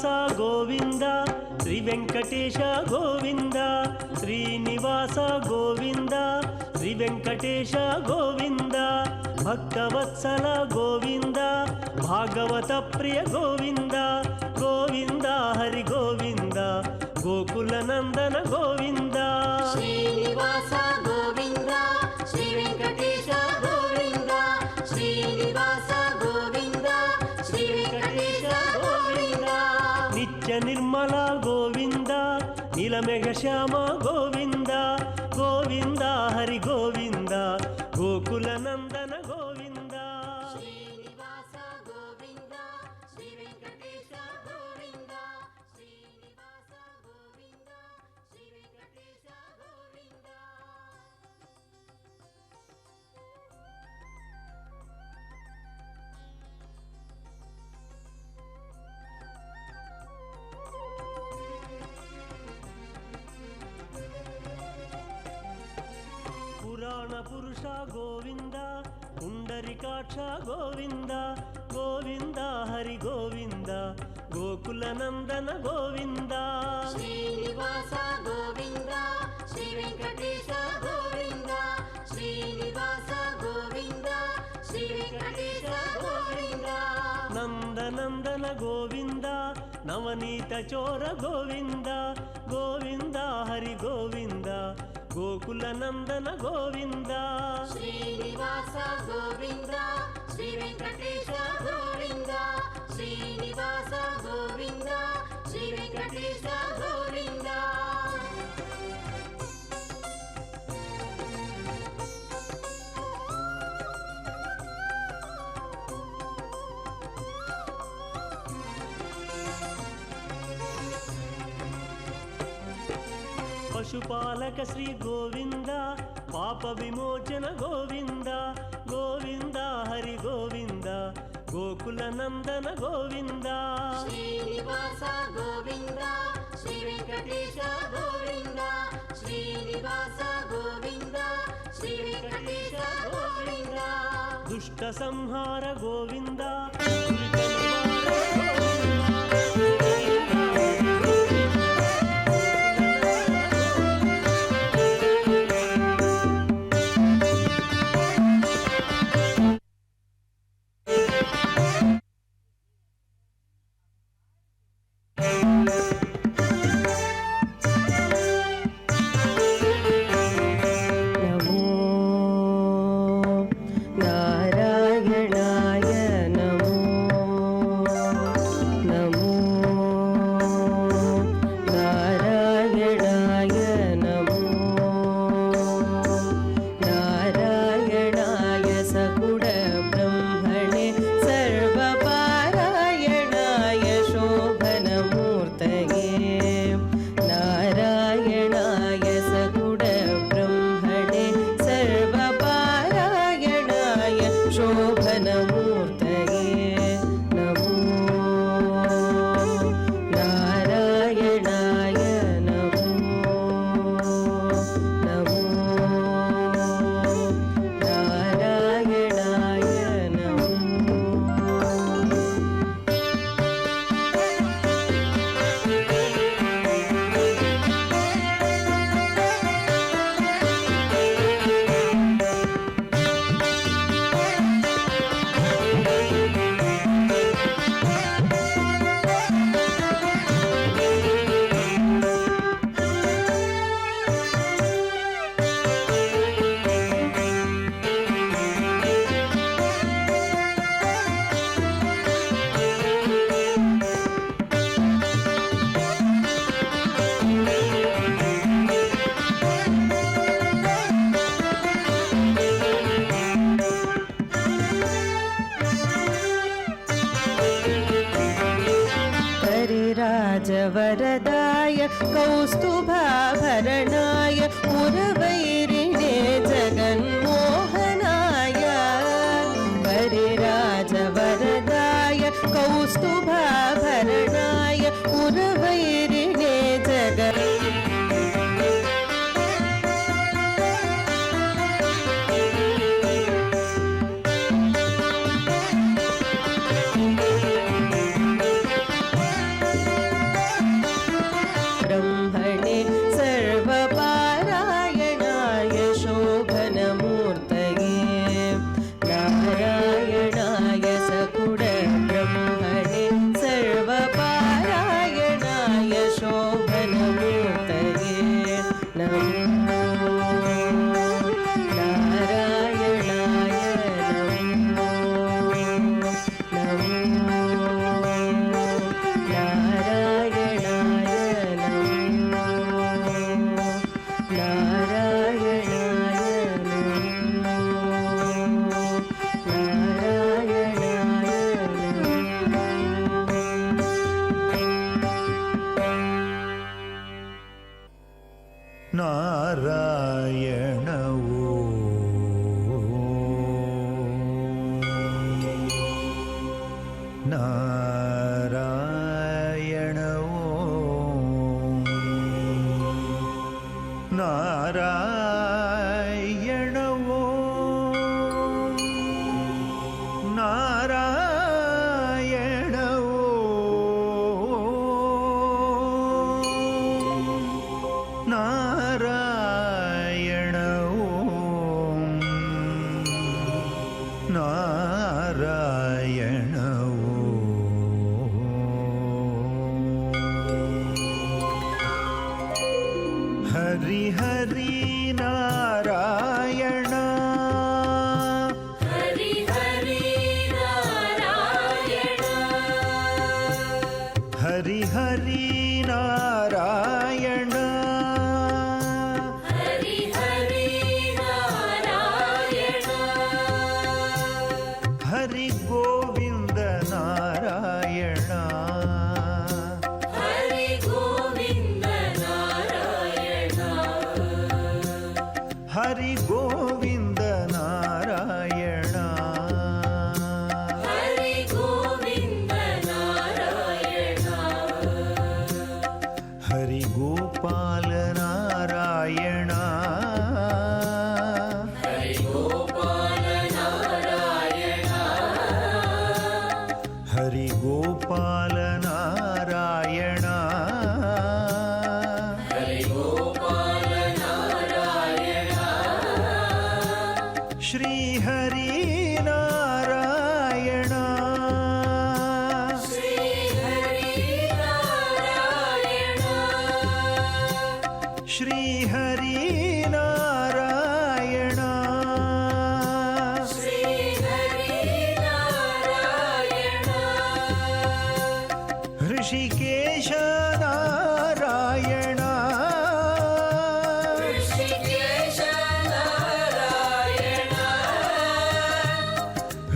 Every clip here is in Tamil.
శ్రీనివాస గోవింద శ్రీ వెంకటేశ గోవింద శ్రీనివాస గోవింద శ్రీ వెంకటేశ గోవింద భక్తవత్సల గోవింద భాగవత ప్రియ గోవింద గోవింద హరి గోవింద గోకుల నందన గోవింద శ్రీనివాస గోవింద శ్రీ వెంకటేశ గోవింద శ్రీనివాస గోవింద శ్రీ వెంకటేశ గోవింద నిత్య నిర్మల గోవింద నీలమేఘ శ్యామ గోవింద గోవింద హరి గోవింద గోకుల నందన గోవింద శ్రీనివాస గోవింద శ్రీ వెంకటేశ గోవింద శ్రీనివాస గోవింద శ్రీ వెంకటేశ గోవింద పురాణ పురుష గోవింద పుండరికాక్ష గోవింద గోవింద హరి గోవింద గోకుల నందన గోవింద శ్రీనివాస గోవింద శ్రీ వెంకటేశ గోవింద శ్రీనివాస గోవింద శ్రీ వెంకటేశ గోవింద నందనందన గోవింద నవనీత చోర గోవింద గోవింద హరి గోవింద గోకుల నందన గోవింద శ్రీనివాస గోవింద శ్రీ వెంకటేశ గోవింద శ్రీనివాస గోవింద శ్రీ వెంకటేశ గోవింద పశుపాలక శ్రీ గోవింద పాప విమోచన గోవింద గోవింద హరి గోవింద గోకుల నందన గోవింద శ్రీనివాస గోవింద శ్రీ వెంకటేశ గోవింద శ్రీనివాస గోవింద శ్రీ వెంకటేశ గోవింద దుష్ట సంహార గోవింద वरदाय कौस्तुभाभरणाय पुरवैरिणे जगन्मोहनाय परिराजवरदाय कौस्तुभाभरणाय पुरवैरिणे ನಾರಾಯಣವೋ. ಹರಿ ಹರಿ ನಾರಾಯಣ, ಹರಿ ಹರಿ ನಾರಾಯಣ, ಹರಿ ಹರಿ ನಾರಾಯಣ, ಹರಿ ಹರಿ ನಾರಾಯಣ, ಹರಿ ಗೋವಿಂದ ನಾರಾಯಣ, ಹರಿ ಗೋವಿಂದ ನಾರಾಯಣ, ಹರಿ ಗೋವಿಂದ ನಾರಾಯಣ, ಹರಿ ಗೋವಿಂದ ನಾರಾಯಣ, ಹರಿ ಗೋಪಾಲ ನಾರಾಯಣ, ಹರಿ ಗೋಪಾಲ ನಾರಾಯಣ, ಹರಿ ಗೋಪಾಲ ನಾರಾಯಣ, ಹರಿ ಗೋಪಾಲ ನಾರಾಯಣ, ಶ್ರೀ ಹರಿ ನಾರಾಯಣ, ಶ್ರೀ ಹರಿ ನಾರಾಯಣ, ಶ್ರೀ ಹರಿ ನಾರಾಯಣ, ಶ್ರೀ ಹರಿ ನಾರಾಯಣ, ಋಷಿಕೇಶ ನಾರಾಯಣ, ಋಷಿಕೇಶ ನಾರಾಯಣ,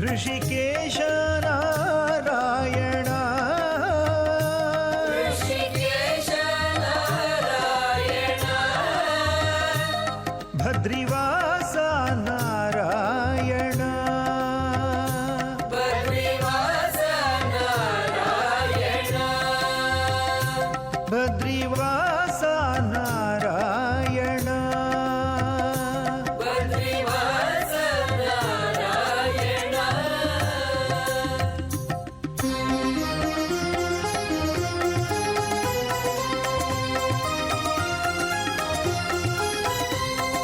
ಋಷಿಕೇಶ ನಾರಾಯಣ, ಋಷಿಕೇಶ ನಾರಾಯಣ, ಭದ್ರಿವಾಸ ನಾರಾಯಣ, ಬದ್ರಿವಾಸ ನಾರಾಯಣ, ಭದ್ರಿವಾಸ ನಾರಾಯಣ, ಬದ್ರಿವಾಸ ನಾರಾಯಣ,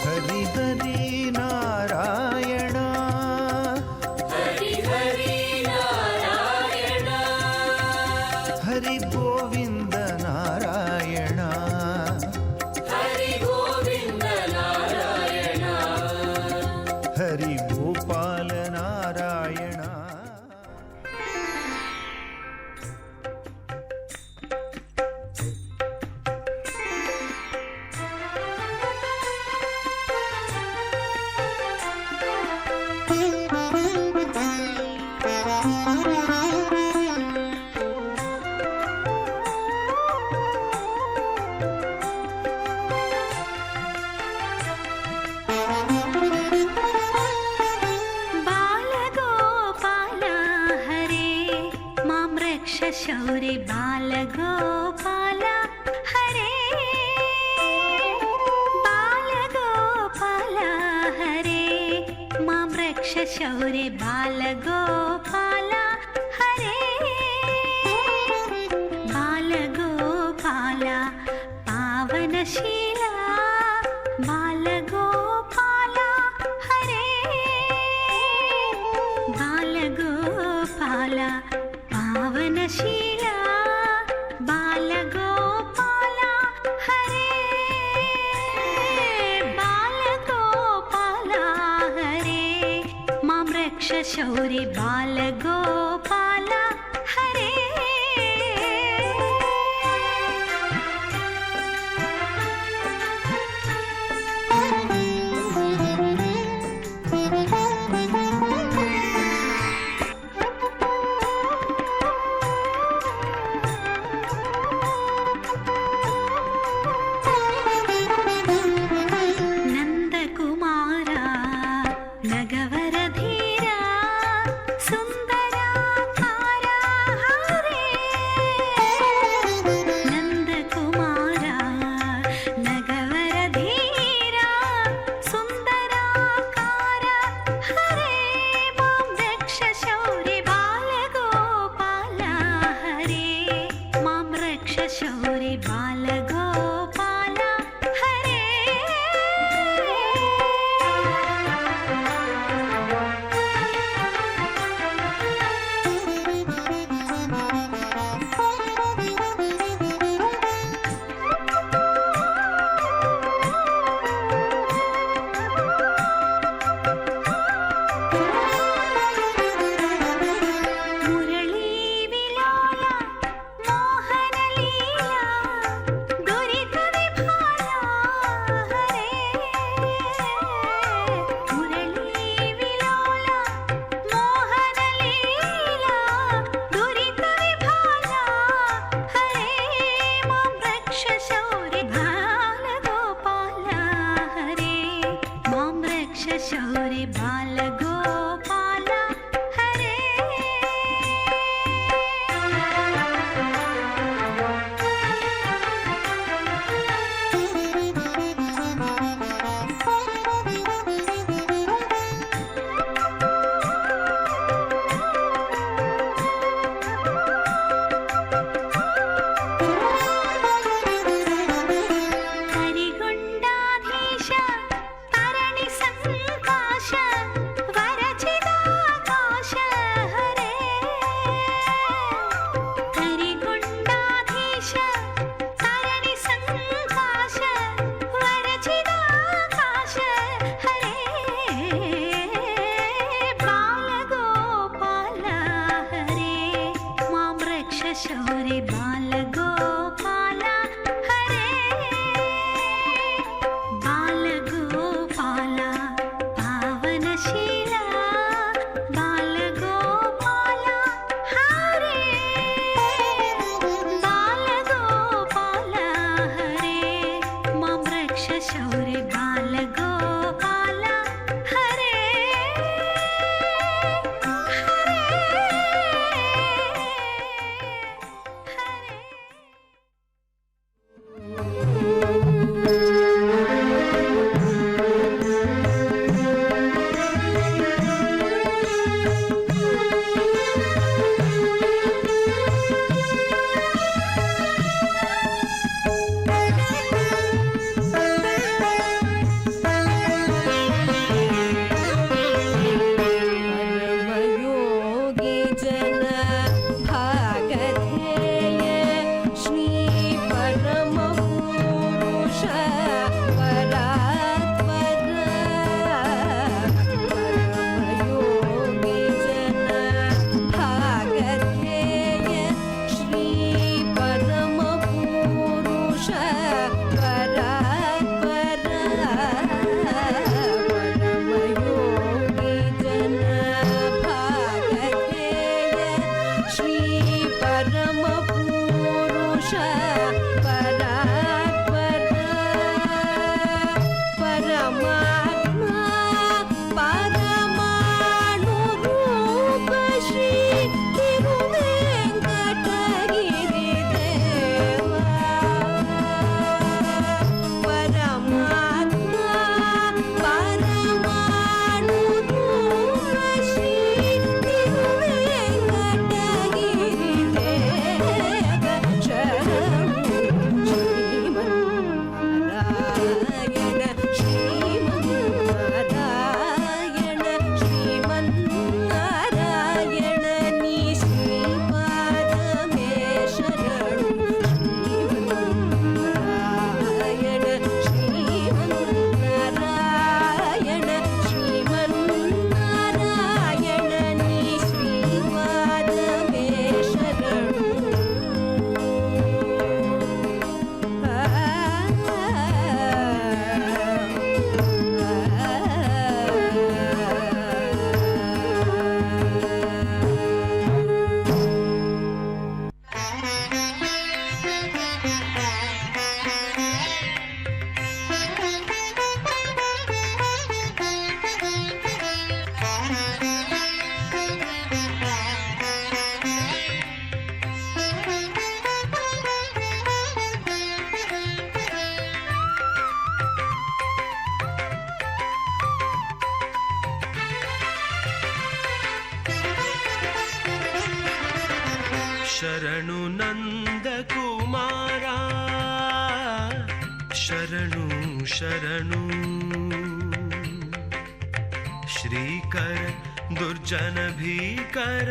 ಹರಿ ಹರಿ ನಾರಾಯಣ, ಹರಿ ಹರಿ ನಾರಾಯಣ, ಹರಿ ಗೋವಿಂದ ನಾರಾಯಣ, ಹರಿ ಗೋವಿಂದ ನಾರಾಯಣ, ಹರಿ ಗೋಪಾಲ ನಾರಾಯಣ. ಬಾಲಗೋಪಾಲ ಹರೇ ಮಾಂ ರಕ್ಷ ಶೌರ್ಯ ಬಾಲಗೋಪಾಲ ಹರೇ ಬಾಲಗೋಪಾಲ ಹರೇ ಮಾಂ ರಕ್ಷ ಶೌರ್ಯ ಬಾಲಗೋಪಾಲ ಹರೇ ಬಾಲಗೋಪಾಲ ಪಾವನಶೀಲ ಬಾಲಗೋಪಾಲ ಹರೇ ಬಾಲಗೋಪಾಲ ಪಾವನಶೀಲ ಬಾಲಗೋಪಾಲ ಹರೇ ಬಾಲಗೋಪಾಲ ಹರೇ ಮಾಂ ರಕ್ಷ ಶೌರ್ಯ ಬಾಲಗೋಪಾಲ ಹರೇ ನಂದಕುಮಾರ ನಗವರಧೀರ ಸುಂದರಾಕಾರ ಹರೇ ನಂದಕುಮಾರ ನಗವರಧೀರ ಸುಂದರಾಕಾರ ಹರೇ ಮಾಂ ರಕ್ಷ ಶೌರ್ಯ ಬಾಲಗೋಪಾಲ ಹರೇ ಮಾಂ ರಕ್ಷ ಶೌರ್ಯ ಬಾಲಗೋಪಾಲ ಹರೇ शौर्य बालगोपाल हरे बालगोपाल पावनशीला बालगोपाल हरे बालगोपाल हरे मां रक्ष शौर्य बालगोपाल हरे परमयोगी जन भागधेय श्री परम पुरुष परात्पर परमयोगी जन भागधेय श्री परम पुरुष परात्पर परमयोगी जन भागधेय श्री परम पुरुष परात्पर परमात्मा परमाणु रूप श्री तिरुवेंकटगिरि देवा परमात्मा परमाणु रूप श्री तिरुवेंकटगिरि देव शरणु श्रीमन्नारायण नी श्रीपादमे शरणु श्रीमन्नारायण श्रीमन्नारायण नी श्रीपादमे शरणु ಶರಣು ನಂದ ಕುಮಾರ ಶರಣು ಶರಣು ಶ್ರೀಕರ ದುರ್ಜನ ಭೀಕರ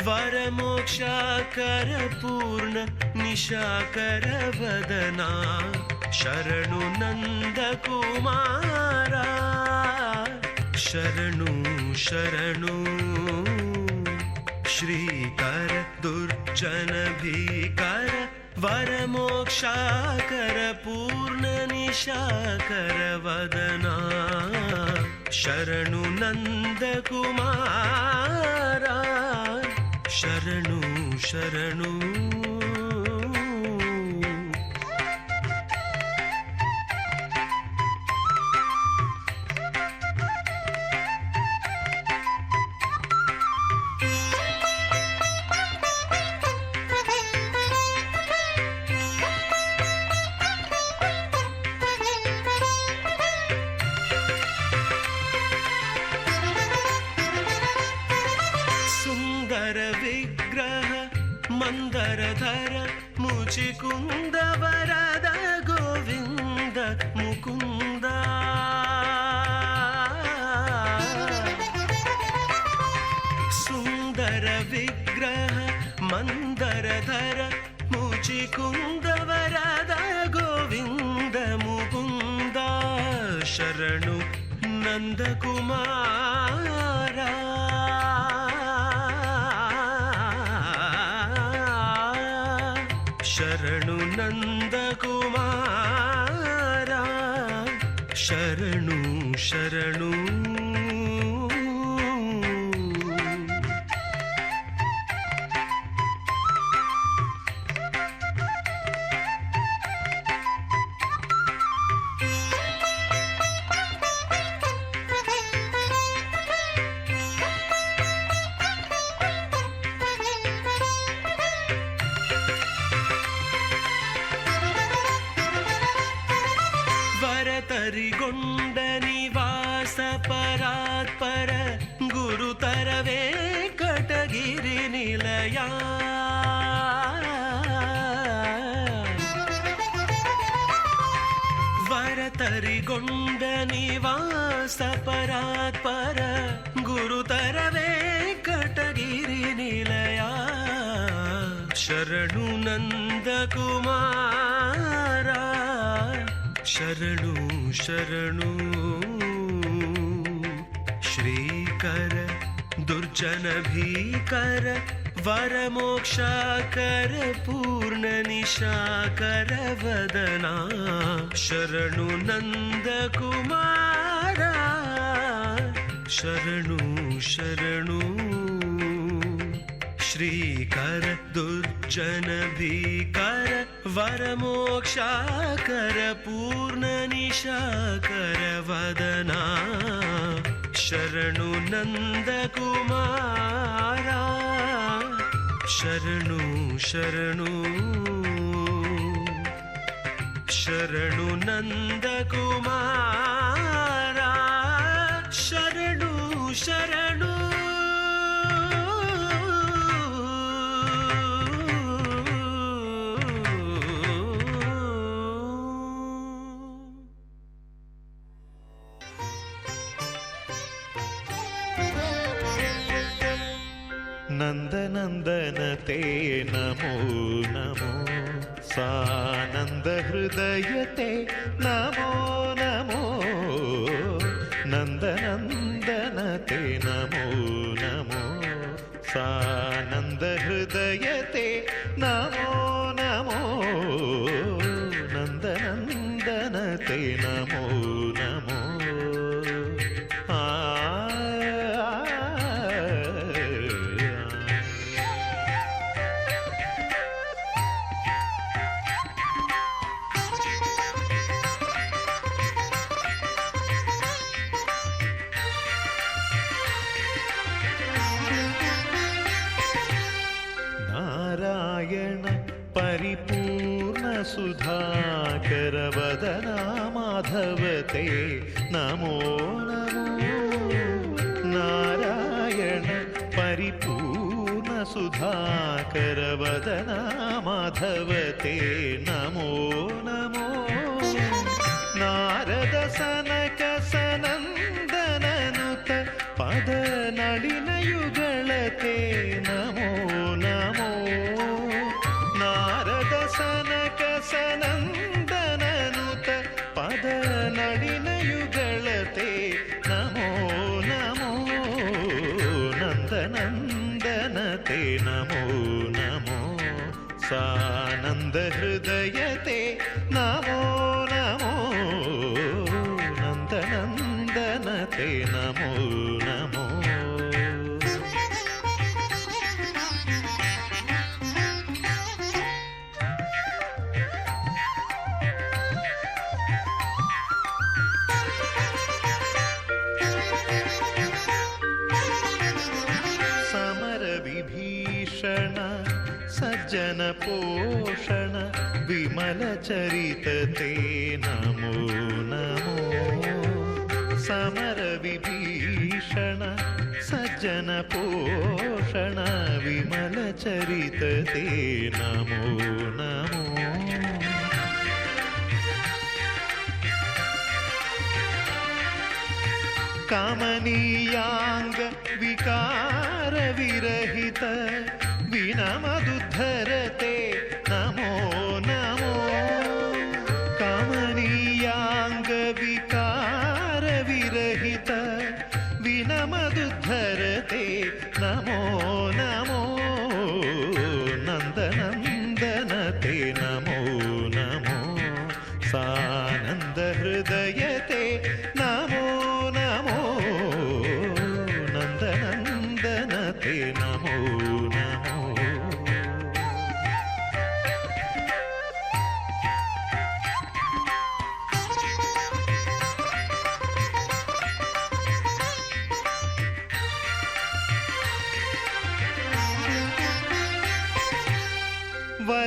ವರ ಮೋಕ್ಷಾಕರ ಪೂರ್ಣ ನಿಶಾಕರ ವದನ ಶರಣು ನಂದ ಕುಮಾರ ಶರಣು ಶರಣು ಶ್ರೀಕರ ದುರ್ಜನ ಭೀಕರ ವರ ಮೋಕ್ಷಾಕರ ಪೂರ್ಣ ನಿಶಾಕರ ವದನ ಶರಣು ನಂದ ಕುಮಾರ ಶರಣು ಶರಣು ವಿಗ್ರಹ ಮಂದರಧರ ಮುಚಿಕುಂದ ವರದ ಗೋವಿಂದ ಮುಕುಂದ ಸುಂದರ ವಿಗ್ರಹ ಮಂದರಧರ ಮುಚಿಕುಂದ ವರದ ಗೋವಿಂದ ಮುಕುಂದ ಶರಣು ನಂದಕುಮಾರ ಶರಣು ನಂದಕುಮಾರ ಶರಣು ಶರಣು ವರತರಿಗೊಂಡ ನಿವಾಸ ಪರಾತ್ಪರ ಗುರುತರವೇ ಕಟಗಿರಿ ನಿಲಯ ವರತರಿಗೊಂಡ ನಿವಾಸ ಪರಾತ್ಪರ ಗುರುತರವೇ ಕಟಗಿರಿ ನಿಲಯ ಶರಣು ನಂದಕುಮಾರ ಶರಣು ಶರಣು ಶ್ರೀಕರ ದುರ್ಜನ ಭೀಕರ ವರಮೋಕ್ಷಾಕರ ಪೂರ್ಣ ನಿಶಾಕರ ವದನ ಶರಣು ನಂದಕುಮಾರ ಶರಣು ಶರಣು ಶ್ರೀಕರ ದುರ್ಜನ ಭೀಕರ ವರಮೋಕ್ಷಾಕರ ಪೂರ್ಣ ನಿಶಾಕರ ವದನ ಶರಣು ನಂದಕುಮಾರ ಶರಣು ಶರಣು ಶರಣು ನಂದಕುಮಾರ ಶರಣು ಶರಣು नन्दनन्दनते नमो नमो सानन्दहृदयते नमो नमो नन्दनन्दनते नमो नमो सानन्दहृदयते नमो नमो नन्दनन्दनते नमो नमो नारायण परिपूर्ण सुधाकर वदना माधवते नमो नमो नारायण परिपूर्ण सुधाकर वदना माधवते नमो नमो नारद सनक सनन्दननुत पद नलिन युगलते नमो नमो नारद सनक सनन्दननुत पद नलिन युगलते नमो नमो नन्दनन्दनते नमो नमो सानन्द हृदयते नमो नमो नन्दनन्दनते नमो नमो समर विभीषण सज्जन पोषण विमल चरितते नमो नमो समर विभीषण सज्जन पोषण विमल चरितते नमो नमो कमनीयांग विकार विरहित विनमदुद्धरते नमो नमो कमनीयांग विकार विरहित विनमदुद्धरते नमो नमो नन्दनन्दनते ते नमो नमो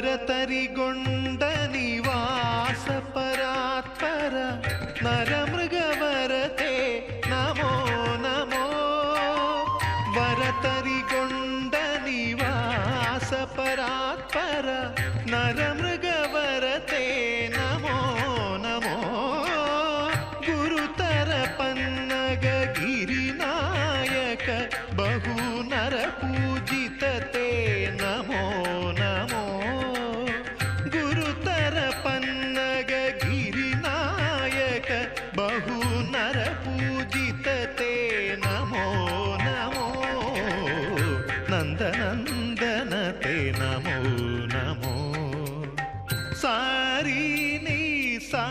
ವರತರಿಗೊಂಡ ನಿವಾಸ ಪರಾತ್ಪರ ನರಮೃಗವರತೆ ನಮೋ ನಮೋ ವರತರಿಗೊಂಡ ನಿವಾಸ ಪರಾತ್ಪರ ನರಮೃಗವರತೆ ನಮೋ ನಮೋ ಗುರುತರ ಪನ್ನಗ ಗಿರಿನಾಯಕ ಬಹು ನರ ಪೂಜಿತತೆ ನಮೋ ನಮೋ ಗುರುತರ ಪನ್ನಗ ಗಿರಿನಾಯಕ ಬಹು ನರ ಪೂಜಿತತೆ ನಮೋ ನಮೋ ನಂದನಂದನತೆ ನಮೋ ನಮೋ ಸಾರಿ ನೀ ಸಾ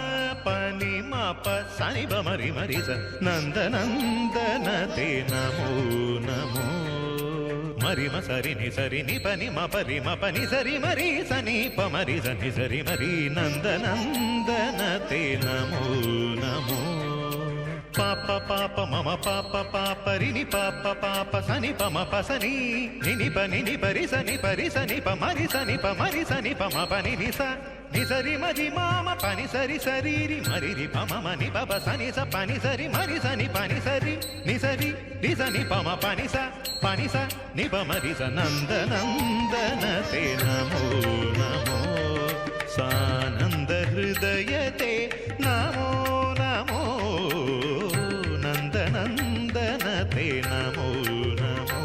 ಪನಿ ಮಪ ಸನಿ ಬ ಮರಿ ಮರಿ ಸ ನಂದನಂದನತೆ ನಮೋ ನಮೋ ಮರಿ ಮ ಸರಿ ನಿ ಪನಿ ಮ ಪರಿ ಮ ಪನಿ ಸರಿ ಮರಿ ಸನಿ ಪ ಮರಿ ಸನಿ ಸರಿ ಮರಿ ನಂದನಂದನತೆ ನಮೋ ನಮೋ ಪಾಪ ಪಾಪ ಮಮ ಪಾಪ ಪಾಪ ರಿನಿ ಪಾಪ ಪಾಪ ಸನಿ ಪ ಮ ಪ ಸನಿ ನಿನಿ ಪರಿ ಸನಿ ಪ ಮರಿ ಸನಿ ಪ ಮ ಪನಿ ನಿ ಸ ನಿ ಸರಿ ಮರಿ ಮಾಮ ಪನಿ ಸರಿ ಸರಿ ರಿ ಮರಿ ರಿ ಪ ಮ ನಿ ಪ ಪ ಸನಿ ಸ ಪನಿ ಸರಿ ಮರಿ ಸನಿ ಪನಿ ಸರಿ ನಿ ಸರಿ ರಿ ಸನಿ ಪ ಮ ಪನಿ ಸ ನಿ ಪ ಮರಿ ಸ ನಂದನಂದನತೆ ನಮೋ ನಮೋ ಸಾನಂದ ಹೃದಯತೆ ನಮೋ ನಮೋ ನಂದನಂದನತೆ ನಮೋ ನಮೋ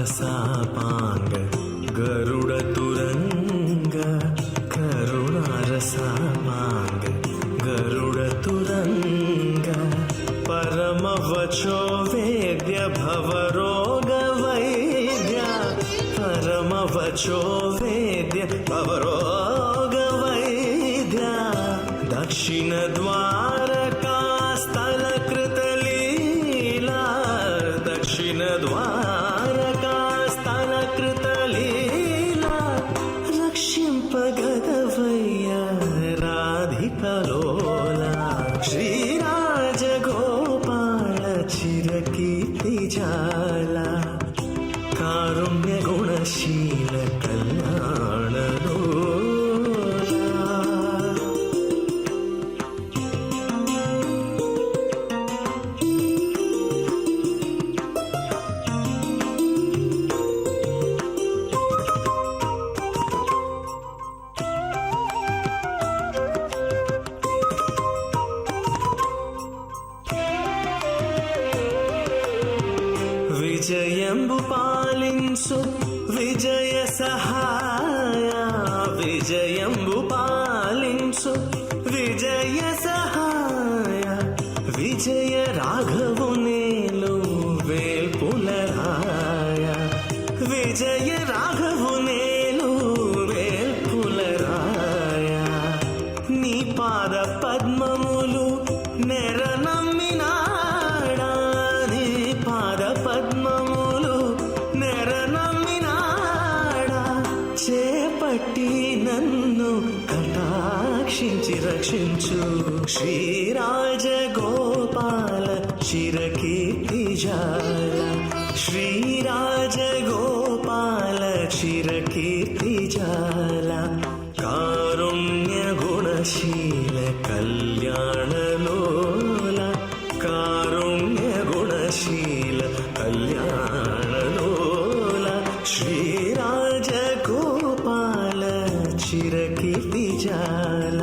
करुणारसापांग गरुडतुरंग करुणारसापांग गरुडतुरंग परमवचो वेद्य भवरोगवैद्य परमवचो वेद्य भवरोगवैद्य दक्षिणद्वारकास्थलकृतलीला दक्षिणद्वारकास्थलकृतलीला रक्ष्यम्पगदवय्य राधिकलोला श्रीराजगोपाल चिरकीर्तिजाला कारुण्यगुणशील कल्याणलोला విజయంబు పాలించు విజయ సహాయ విజయంబు పాలించు విజయ సహాయ విజయ రాఘవు నేలు వేల్పులరాయ విజయ రాఘవు నేలు వేల్పులరాయ నీ పాద పద్మములు నెరనమ్మినాడా నీ పాద పద్మములు నెరనమ్మినాడా చేపట్టి నన్ను కటాక్షించి రక్షించు శ్రీరాజగోపాల చిరకీర్తిజాల శ్రీరాజగోపాల చిరకీర్తిజాల కారుణ్య గుణశీల కళ్యాణలోల కారుణ్య గుణశీల కళ్యాణలోల శ్రీరాజగోపాల చిరకీర్తిజాల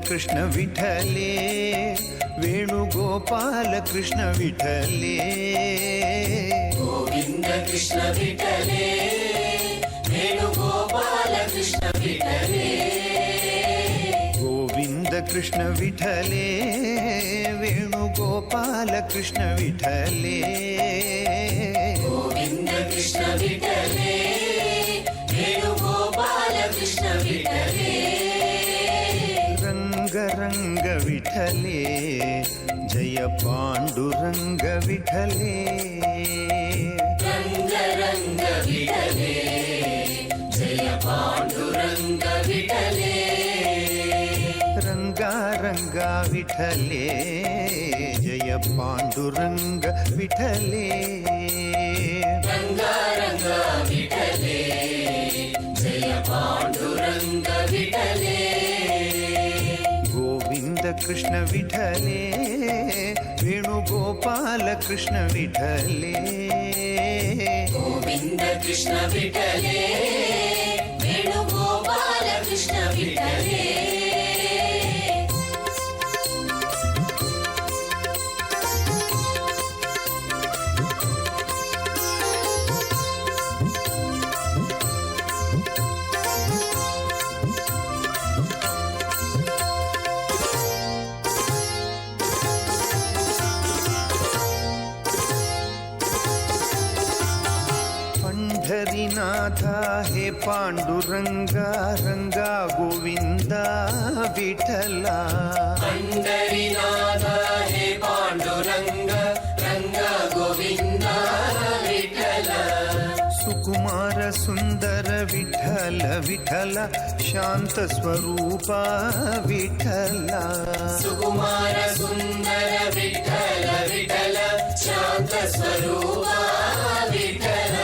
कृष्ण विठले वेणुगोपाल कृष्ण विठले गोविन्द कृष्ण विठले वेणुगोपाल कृष्ण विठले गोविन्द कृष्ण विठले वेणुगोपाल कृष्ण विठले गोविन्द कृष्ण विठले वेणुगोपाल कृष्ण विठले रंग रंग विठले जय पांडुरंग विठले रंग रंग विठले जय पांडुरंग विठले रंगा रंगा विठले जय पांडुरंग विठले रंगा रंगा विठले जय पांडुरंग विठले गोविंद कृष्ण विठले वेणुगोपाल कृष्ण विठले गोविंद कृष्ण विठले वेणुगोपाल कृष्ण विठले पंढरीनाथा हे पांडुरंगा रंगा गोविंदा विठला पंढरीनाथ हे पांडुरंग रंग गोविंद विठल सुकुमार सुंदर विठल विठला शांत स्वरूपा विठला सुकुमार सुंदर विठल विठल शांत स्वरूपा विठल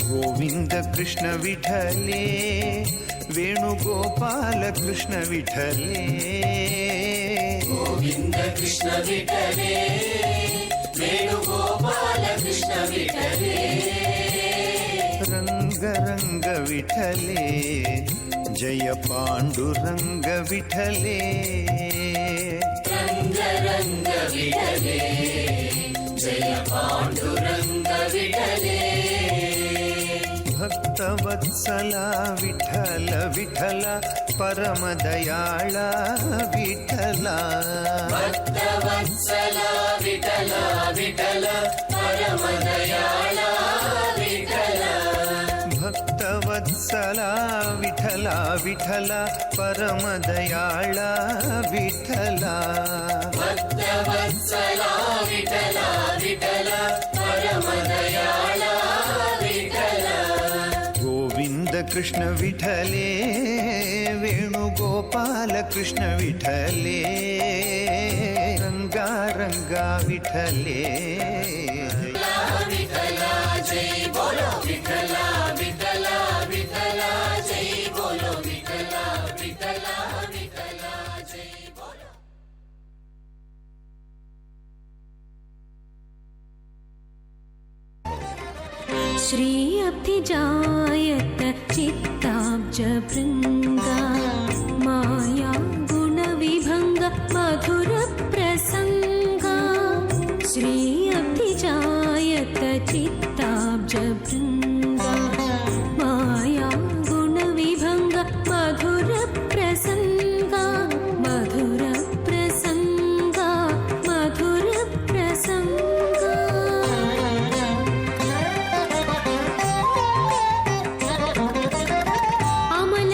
गोविंद कृष्ण विठले वेणुगोपाल कृष्ण विठले गोविंद कृष्ण विठले वेणुगोपाल कृष्ण विठले रंग रंग विठले जय पांडुरंग विठले रंग रंग विठले जय पांडुरंग विठले भक्तवत्सला विठल विठला परम दयाळा विठला भक्तवत्सला विठल विठल परम दयाळा विठल भक्तवत्सला विठला विठला परम दयाळा विठला भक्तवत्सला विठल विठल परम दयाळा विठल गोविंद कृष्ण विठले वेणुगोपाल कृष्ण विठले रंगा रंगा विठले विठला जय बोलो विठला विठला विठला जय बोलो विठला विठला विठला जय बोलो श्री अभिजायत चित्ताब्ज वृंदा माया गुण विभंग मधुर प्रसंगा श्री अभिजायत चित्ताब्ज वृंदा माया गुण विभंग मधुर प्रसंगा मधुर प्रसंगा मधुर प्रसंगा अमल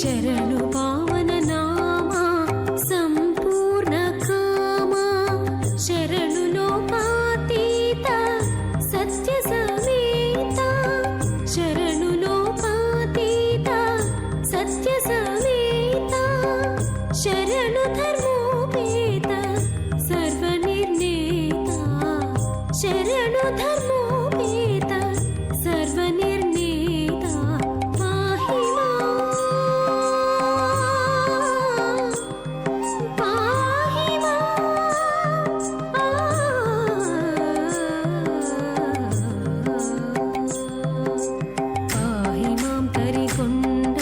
शरणु पावन नामा संपूर्ण कामा शरणु लोकातीता सत्य समेता शरणु लोकातीता सत्य समेता शरणु धर्मोपेता सर्वनिर्णेता शरणु धर्मोपेता सर्वनिर्णेता पाहि मां करिकोण्ड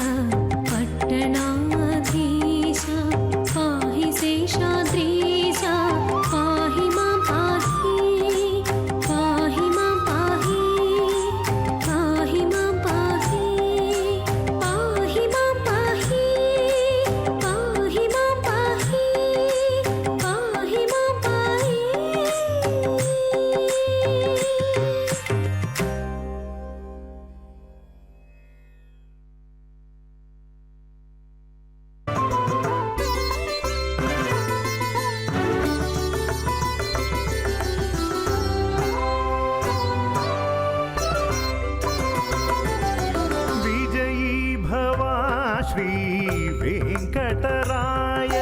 पट्टणाधीश पाहि शेषाद्रीश पाहि मां पाहि मां पाहि पाहि मां पाहि पाहि मां पाहि पाहि मां पाहि पाहि मां पाहि विजयी भवा श्री वेंकटराय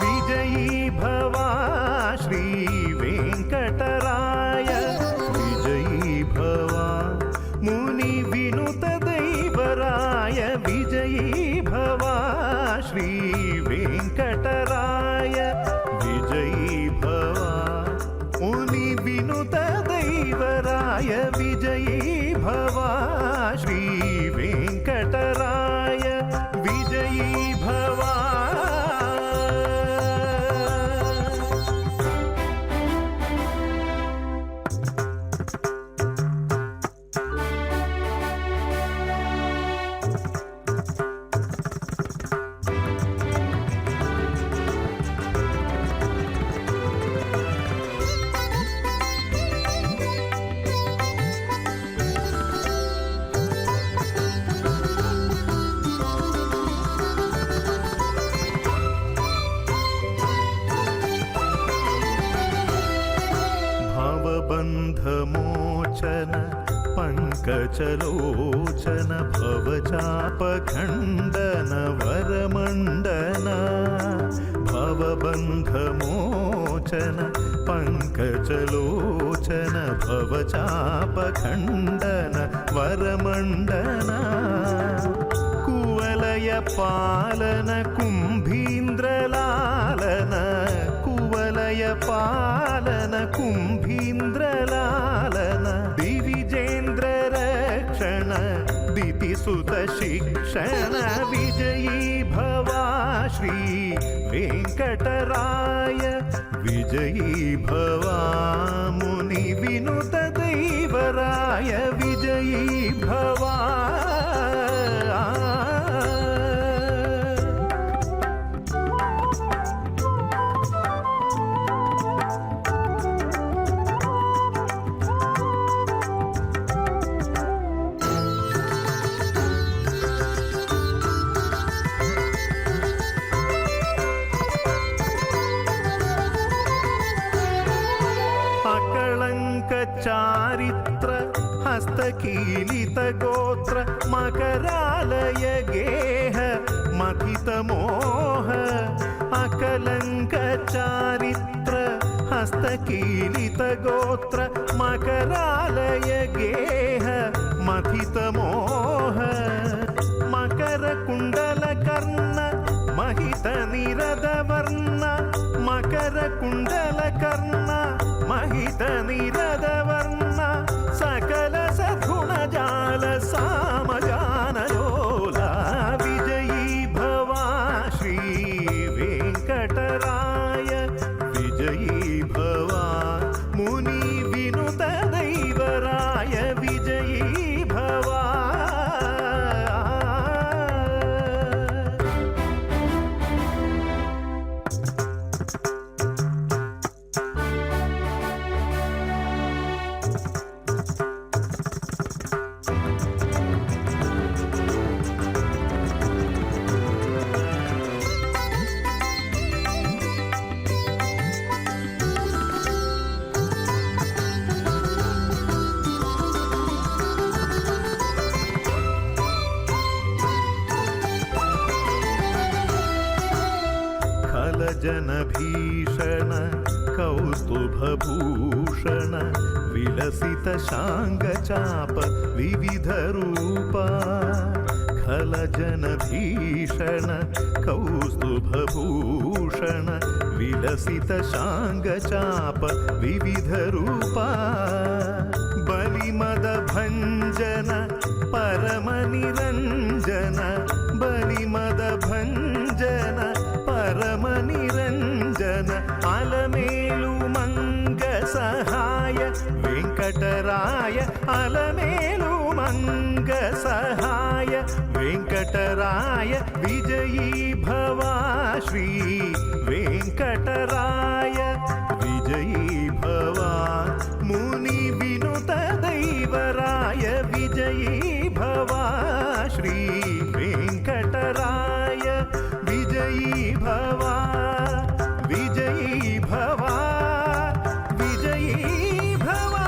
विजयी भवा श्री वेंकटराय विजयी भवा मुनि विनुत दैवराय विजयी भवा श्री वेंकटराय विजयी भवा मुनि विनुत दैवराय विजयी भवा श्री वेंकटराय विजयी भवा भवबन्धमोचन पङ्कजलोचन भवचापखण्डन वरमण्डन भवबन्धमोचन पङ्कजलोचन भवचापखण्डन वरमण्डन कुवलय पालन कुम्भीन्द्रलालन कुवलय पालन कुम्भीन्द्रलालन दिविजेन्द्र रक्षण दितिसुत शिक्षण विजयी भवा श्री वेंकटराय विजयी भवा मुनि विनुत दैवराय विजयी भवा चारित्र हस्तकीलित गोत्र मकरालय गेह मथित मोह अकलंक चारित्र हस्तकीलित गोत्र मकरालय गेह मथित मोह मकर कुंडल कर्ण महित निरद वर्ण मकर कुंडल कर्ण महित निरद वर्ण सकल सद्गुण जाल सामजान लोला विजयी भवा श्री वेंकटराय विजयी भवा मुनि विनुत दैवराय विजयी भवा खलजनभीषण कौस्तुभभूषण विलसितशाङ्गचाप विविधरूपा खलजनभीषण कौस्तुभभूषण विलसितशाङ्गचाप विविधरूपा बलिमदभञ्जन परमनिरञ्जन बलिमदभञ्जन परमनिरञ्जन अलमेलुमङ्गसहाय वेङ्कटराय अलमेलुमङ्गसहाय वेङ्कटराय विजयी भवा श्री वेङ्कटराय विजयी भवा मुनि विनुत दैवराय विजयी भवा श्री वेङ्कटराय विजयी भवा विजयी भवा विजयी भवा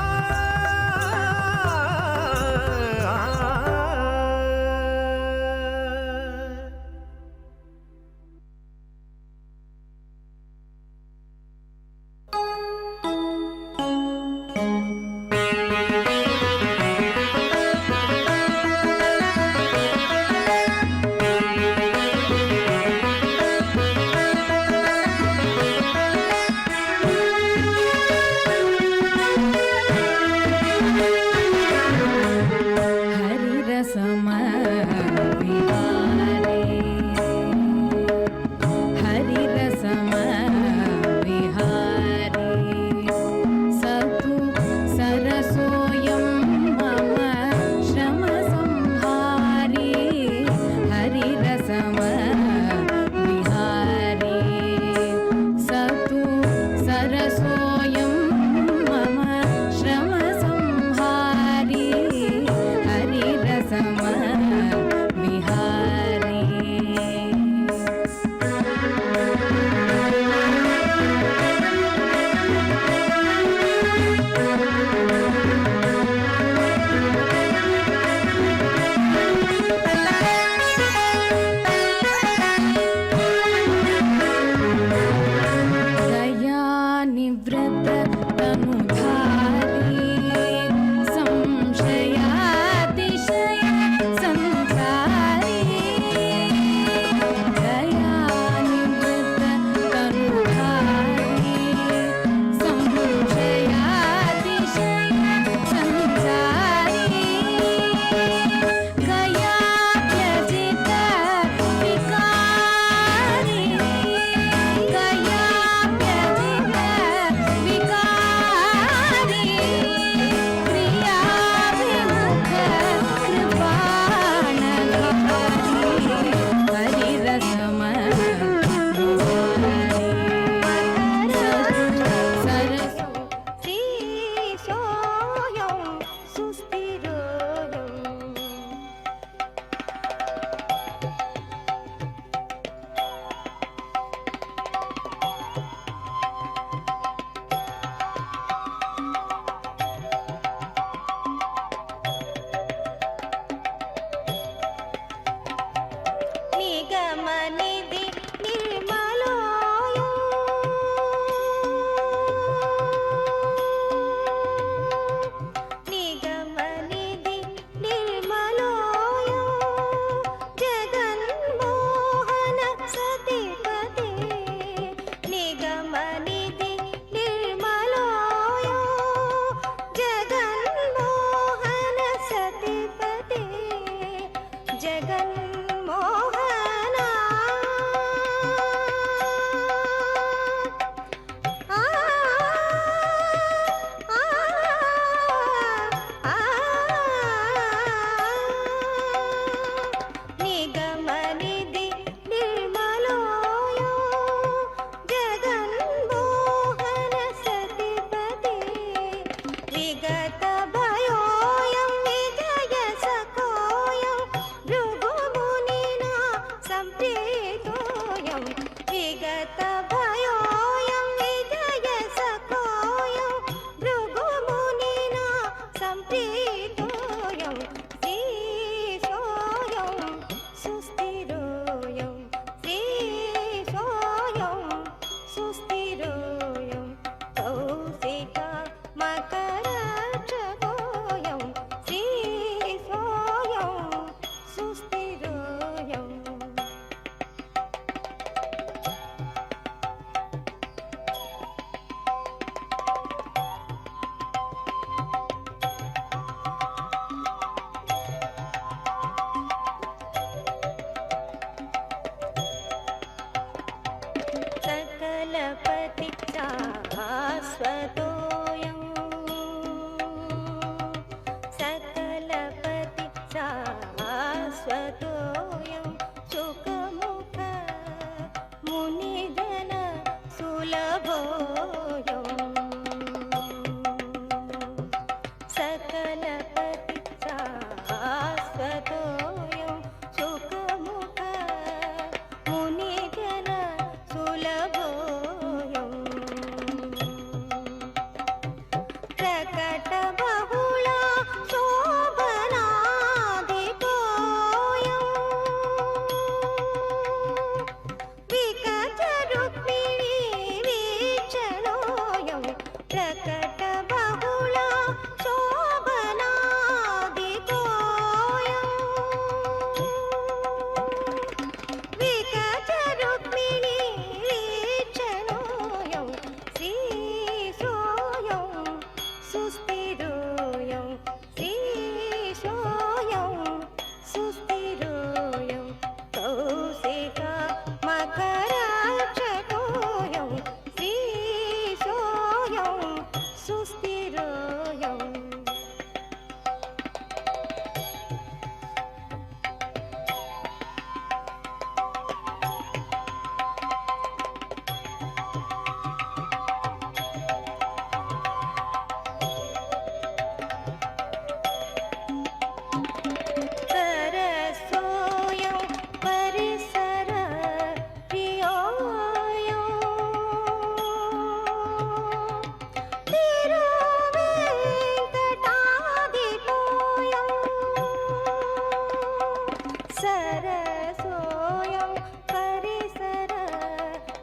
सरसोऽयं परिसर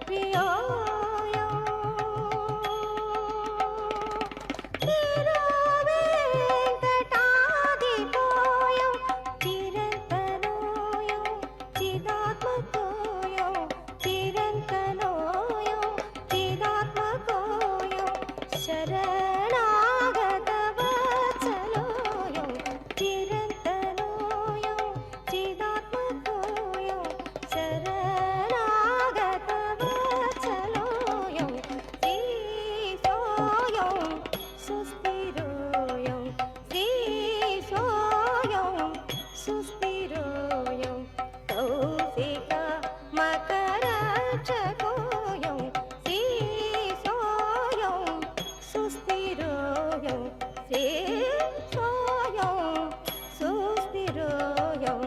प्रियोऽयं तिरुवेङ्कटाधिपोऽयं चिरन्तनोऽयं चिदात्मकोऽयं चिरन्तनोऽयं चिदात्मकोऽयं शरणागतवत्सलोऽयं चिरन्तनोऽयं चिदात्मकोऽयं शरणागतवत्सलोऽयं श्रीसोऽयं सुस्थिरोऽयं श्रीसोऽयं सुस्थिरोऽयं कौशिकमकरक्षकोऽयं श्रीसोऽयं सुस्थिरोऽयं श्रीसोऽयं सुस्थिरोऽयं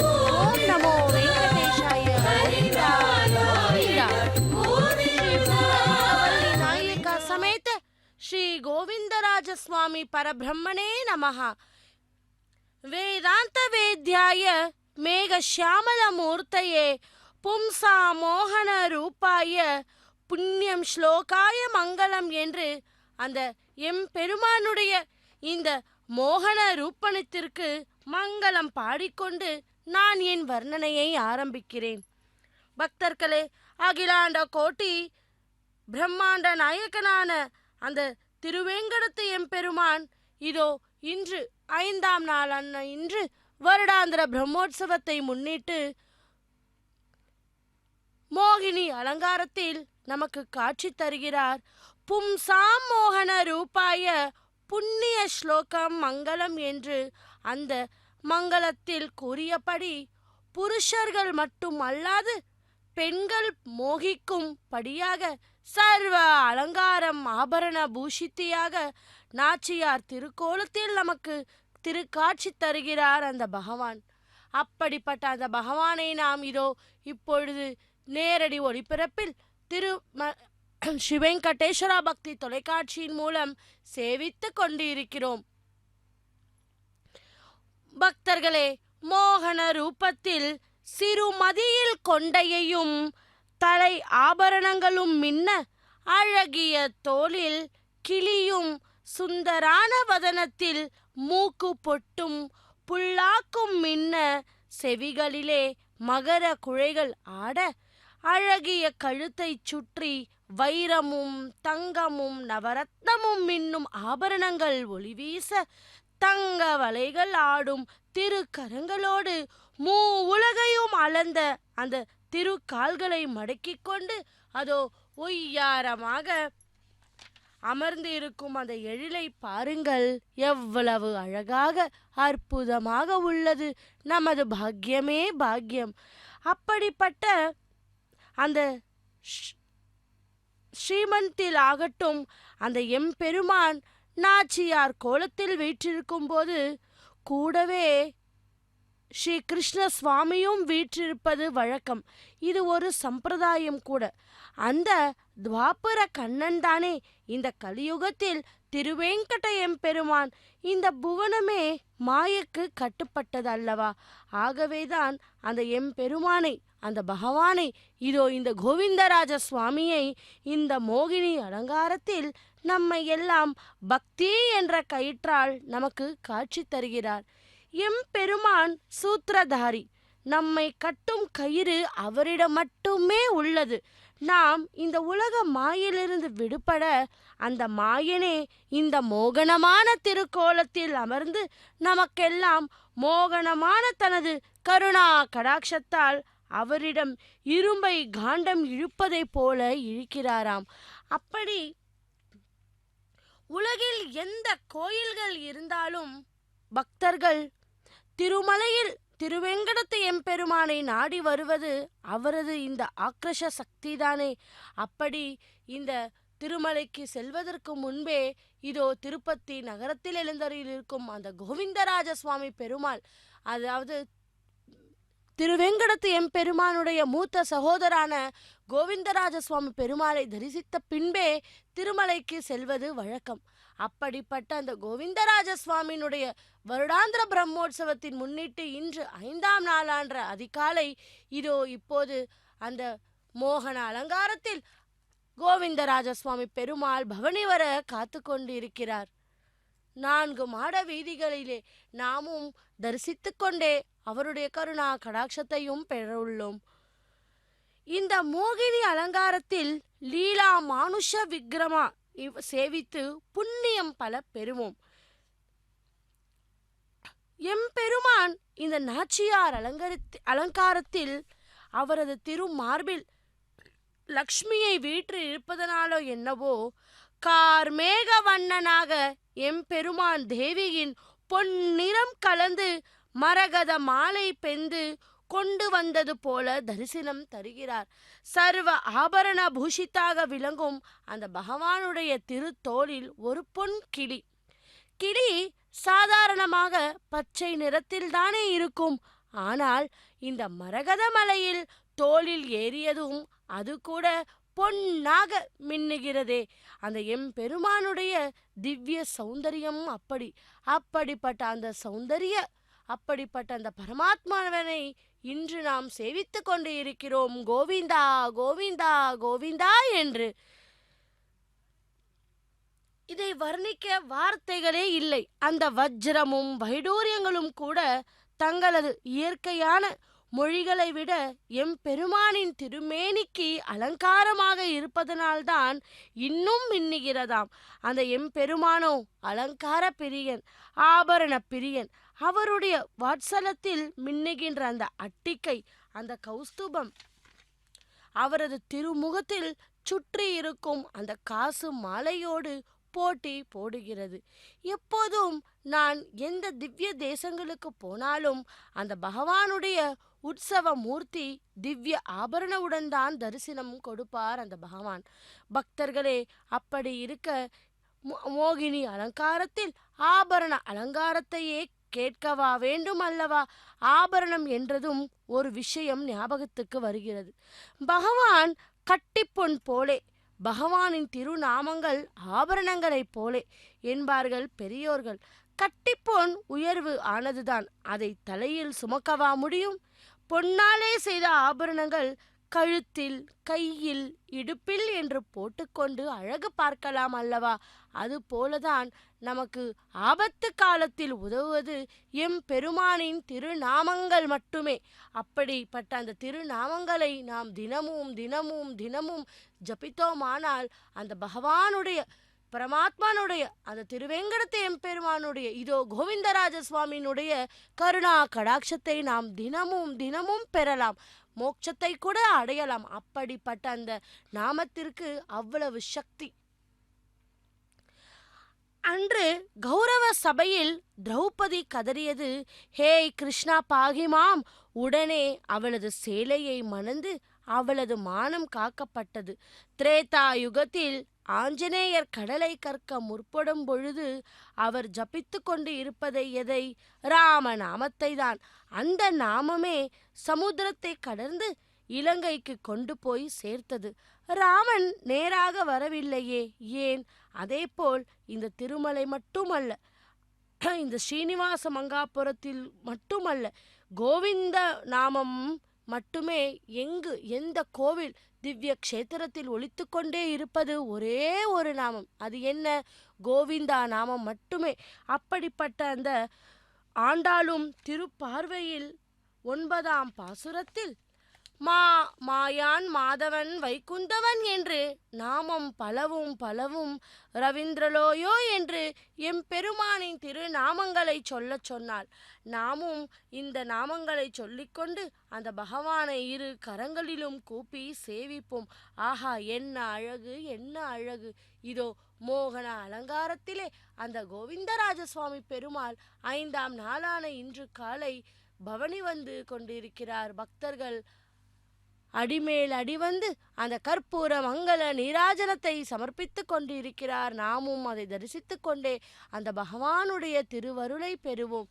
ஓம் நமோ வெங்கடேஷாய கோவிந்தா கோவிந்தா. ಶ್ರೀ ನಾಯಕ ಸಮೇತ ಶ್ರೀ ಗೋವಿಂದರಾಜ ಸ್ವಾಮಿ ಪರಬ್ರಹ್ಮಣೇ ನಮಃ. ವೇದಾಂತ ವೇದ್ಯಾಯ ಮೇಘ ಶ್ಯಾಮಲ ಮೂರ್ತಯೇ பும்சா மோகன ரூபாய புண்ணியம் ஸ்லோகாய மங்களம் என்று அந்த எம்பெருமானுடைய இந்த மோகன ரூபணத்திற்கு மங்களம் பாடிக்கொண்டு நான் என் வர்ணனையை ஆரம்பிக்கிறேன். பக்தர்களே, அகிலாண்ட கோட்டி பிரம்மாண்ட நாயகனான அந்த திருவேங்கடத்து எம்பெருமான் இதோ இன்று 5ஆம் நாளான இன்று வருடாந்திர பிரம்மோற்சவத்தை முன்னிட்டு மோகினி அலங்காரத்தில் நமக்கு காட்சி தருகிறார். பும்சாம் மோகன ரூபாய புண்ணிய ஸ்லோகம் மங்களம் என்று அந்த மங்களத்தில் கூறியபடி புருஷர்கள் மட்டும் அல்லாது பெண்கள் மோகிக்கும் படியாக சர்வ அலங்காரம் ஆபரண பூஷித்தியாக நாச்சியார் திருக்கோலத்தில் நமக்கு திருக்காட்சி தருகிறார் அந்த பகவான். அப்படிப்பட்ட அந்த பகவானை நாம் இதோ இப்பொழுது நேரடி ஒளிபரப்பில் ஸ்ரீ வெங்கடேஸ்வரா பக்தி தொலைக்காட்சியின் மூலம் சேவித்து கொண்டிருக்கிறோம். பக்தர்களே, மோகன ரூபத்தில் சிறுமதியில் கொண்டையையும் தலை ஆபரணங்களும் மின்ன அழகிய தோளில் கிளியும் சுந்தரான வதனத்தில் மூக்கு பொட்டும் புல்லாக்கும் மின்ன செவிகளிலே மகர குழைகள் ஆட அழகிய கழுத்தை சுற்றி வைரமும் தங்கமும் நவரத்னமும் மின்னும் ஆபரணங்கள் ஒளிவீச தங்க வலைகள் ஆடும் திருக்கரங்களோடு உலகையும் அளந்த அந்த திருக்கால்களை மடக்கிக் கொண்டு அதோ ஒய்யாரமாக அமர்ந்து இருக்கும் அந்த எழிலை பாருங்கள், எவ்வளவு அழகாக அற்புதமாக உள்ளது. நமது பாக்கியமே பாக்கியம். அப்படிப்பட்ட அந்த ஸ்ரீமந்தில் ஆகட்டும், அந்த எம்பெருமான் நாச்சியார் கோலத்தில் வீற்றிருக்கும் போது கூடவே ஸ்ரீ கிருஷ்ண சுவாமியும் வீற்றிருப்பது வழக்கம். இது ஒரு சம்பிரதாயம் கூட. அந்த துவாபர கண்ணன் தானே இந்த கலியுகத்தில் திருவேங்கட எம்பெருமான். இந்த புவனமே மாயக்கு கட்டுப்பட்டது அல்லவா? ஆகவேதான் அந்த எம்பெருமானை, அந்த பகவானை, இதோ இந்த கோவிந்தராஜ சுவாமியை இந்த மோகினி அலங்காரத்தில் நம்மை எல்லாம் பக்தி என்ற கயிற்றால் நமக்கு காட்சி தருகிறார். எம்பெருமான் சூத்திரதாரி. நம்மை கட்டும் கயிறு அவரிடம் மட்டுமே உள்ளது. நாம் இந்த உலக மாயிலிருந்து விடுபட அந்த மாயனே இந்த மோகனமான திருக்கோலத்தில் அமர்ந்து நமக்கெல்லாம் மோகனமான தனது கருணா கடாட்சத்தால் அவரிடம் இரும்பை காண்டம் இழுப்பதைப் போல இழுக்கிறாராம். அப்படி உலகில் எந்த கோயில்கள் இருந்தாலும் பக்தர்கள் திருமலையில் திருவேங்கடத்து எம்பெருமானை நாடி வருவது அவரது இந்த ஆக்ரோஷ சக்திதானே. அப்படி இந்த திருமலைக்கு செல்வதற்கு முன்பே இதோ திருப்பதி நகரத்தில் எழுந்தருளியிருக்கும் அந்த கோவிந்தராஜ சுவாமி பெருமாள், அதாவது திருவேங்கடத்து எம்பெருமானுடைய மூத்த சகோதரான கோவிந்தராஜ சுவாமி பெருமாளை தரிசித்த பின்பே திருமலைக்கு செல்வது வழக்கம். அப்படிப்பட்ட அந்த கோவிந்தராஜ சுவாமியினுடைய வருடாந்திர பிரம்மோற்சவத்தின் முன்னிட்டு இன்று 5ஆம் நாளான்ற அதிகாலை இதோ இப்போது அந்த மோகன அலங்காரத்தில் கோவிந்தராஜ சுவாமி பெருமாள் பவனி வர காத்து கொண்டிருக்கிறார். 4 மாட வீதிகளிலே நாமும் தரிசித்து கொண்டே அவருடைய கருணா கடாட்சத்தையும் பெற உள்ளோம். இந்த மோகினி அலங்காரத்தில் லீலா மானுஷ விக்ரமா சேவித்து புண்ணியம் பல பெறுவோம். எம்பெருமான் இந்த நாச்சியார் அலங்காரத்தில் அவரது திருமார்பில் லக்ஷ்மியை வீற்று இருப்பதனாலோ என்னவோ கார்மேக வண்ணனாக எம்பெருமான் தேவியின் பொன்னிறம் கலந்து மரகத மாலை பெந்து கொண்டு வந்தது போல தரிசனம் தருகிறார். சர்வ ஆபரண பூஷித்தாக விளங்கும் அந்த பகவானுடைய திருத்தோளில் ஒரு பொன் கிளி. கிளி சாதாரணமாக பச்சை நிறத்தில் தானே இருக்கும். ஆனால் இந்த மரகத மலையில் தோளில் ஏறியதும் அது கூட பொன்னாக மின்னுகிறதே. அந்த எம்பெருமானுடைய திவ்ய சௌந்தரியம் அப்படிப்பட்ட அந்த அப்படிப்பட்ட அந்த பரமாத்மாவனை இன்று நாம் சேவித்து கொண்டு இருக்கிறோம். கோவிந்தா கோவிந்தா கோவிந்தா என்று. இதை வர்ணிக்க வார்த்தைகளே இல்லை. அந்த வஜ்ரமும் வைடூரியங்களும் கூட தங்களது இயற்கையான மொழிகளை விட எம்பெருமானின் திருமேனிக்கு அலங்காரமாக இருப்பதனால்தான் இன்னும் மின்னுகிறதாம். அந்த எம்பெருமானோ அலங்கார பிரியன், ஆபரண பிரியன். அவருடைய வாட்சலத்தில் மின்னுகின்ற அந்த அட்டிக்கை, அந்த கௌஸ்துபம், அவரது திருமுகத்தில் சுற்றி இருக்கும் அந்த காசு மாலையோடு போட்டி போடுகிறது. எப்போதும் நான் எந்த திவ்ய தேசங்களுக்கு போனாலும் அந்த பகவானுடைய உற்சவ மூர்த்தி திவ்ய ஆபரணவுடன் தான் தரிசனம் கொடுப்பார் அந்த பகவான். பக்தர்களே, அப்படி இருக்க மோகினி அலங்காரத்தில் ஆபரண அலங்காரத்தையே கேட்கவா வேண்டும் அல்லவா? ஆபரணம் என்றதும் ஒரு விஷயம் ஞாபகத்துக்கு வருகிறது. பகவான் கட்டிப்பொன் போலே, பகவானின் திருநாமங்கள் ஆபரணங்களைப் போலே என்பார்கள் பெரியோர்கள். கட்டிப்பொன் உயர்வு ஆனதுதான், அதை தலையில் சுமக்கவா முடியும்? பொன்னாலே செய்த ஆபரணங்கள் கழுத்தில், கையில், இடுப்பில் என்று போட்டுக்கொண்டு அழகு பார்க்கலாம் அல்லவா? அது போலதான் நமக்கு ஆபத்து காலத்தில் உதவுவது எம் பெருமானின் திருநாமங்கள் மட்டுமே. அப்படிப்பட்ட அந்த திருநாமங்களை நாம் தினமும் தினமும் தினமும் ஜபித்தோமானால் அந்த பகவானுடைய பரமாத்மானுடைய அந்த திருவேங்கடத்து எம்பெருமானுடைய இதோ கோவிந்தராஜ சுவாமியினுடைய கருணா கடாட்சத்தை நாம் தினமும் தினமும் பெறலாம். மோட்சத்தை கூட அடையலாம். அப்படிப்பட்ட அந்த நாமத்திற்கு அவ்வளவு சக்தி. அன்று கௌரவ சபையில் திரௌபதி கதறியது, ஹே கிருஷ்ணா பாகிமாம். உடனே அவளது சேலையை மணந்து அவளது மானம் காக்கப்பட்டது. திரேதா யுகத்தில் ஆஞ்சநேயர் கடலை கற்க முற்படும் பொழுது அவர் ஜபித்து கொண்டு இருப்பதை எதை? ராம நாமத்தை தான். அந்த நாமமே சமுத்திரத்தை கடந்து இலங்கைக்கு கொண்டு போய் சேர்த்தது. ராமன் நேராக வரவில்லையே, ஏன்? அதேபோல் இந்த திருமலை மட்டுமல்ல, இந்த ஸ்ரீனிவாச மங்காபுரத்தில் மட்டுமல்ல, கோவிந்த நாமம் மட்டுமே எந்த கோவில் திவ்ய க்ஷேத்திரத்தில் ஒலித்து கொண்டே இருப்பது ஒரே ஒரு நாமம். அது என்ன? கோவிந்தா நாமம் மட்டுமே. அப்படிப்பட்ட அந்த ஆண்டாளும் திருப்பார்வையில் 9ஆம் பாசுரத்தில் மாயான் மாதவன் வைகுந்தவன் என்று நாமம் பலவும் பலவும் ரவீந்திரலோயோ என்று எம்பெருமானின் திருநாமங்களை சொல்லச் சொன்னாள். நாமும் இந்த நாமங்களை சொல்லிக்கொண்டு அந்த பகவானை 2 கரங்களிலும் கூப்பி சேவிப்போம். ஆஹா, என்ன அழகு, என்ன அழகு! இதோ மோகன அலங்காரத்திலே அந்த கோவிந்தராஜ சுவாமி பெருமாள் 5ஆம் நாளான இன்று காலை பவனி வந்து கொண்டிருக்கிறார். பக்தர்கள் அடிமேல் அடி வந்து அந்த கற்பூர மங்கள நீராஜனத்தை சமர்ப்பித்து கொண்டிருக்கிறார். நாமும் அதை தரிசித்து கொண்டே அந்த பகவானுடைய திருவருளை பெறுவோம்.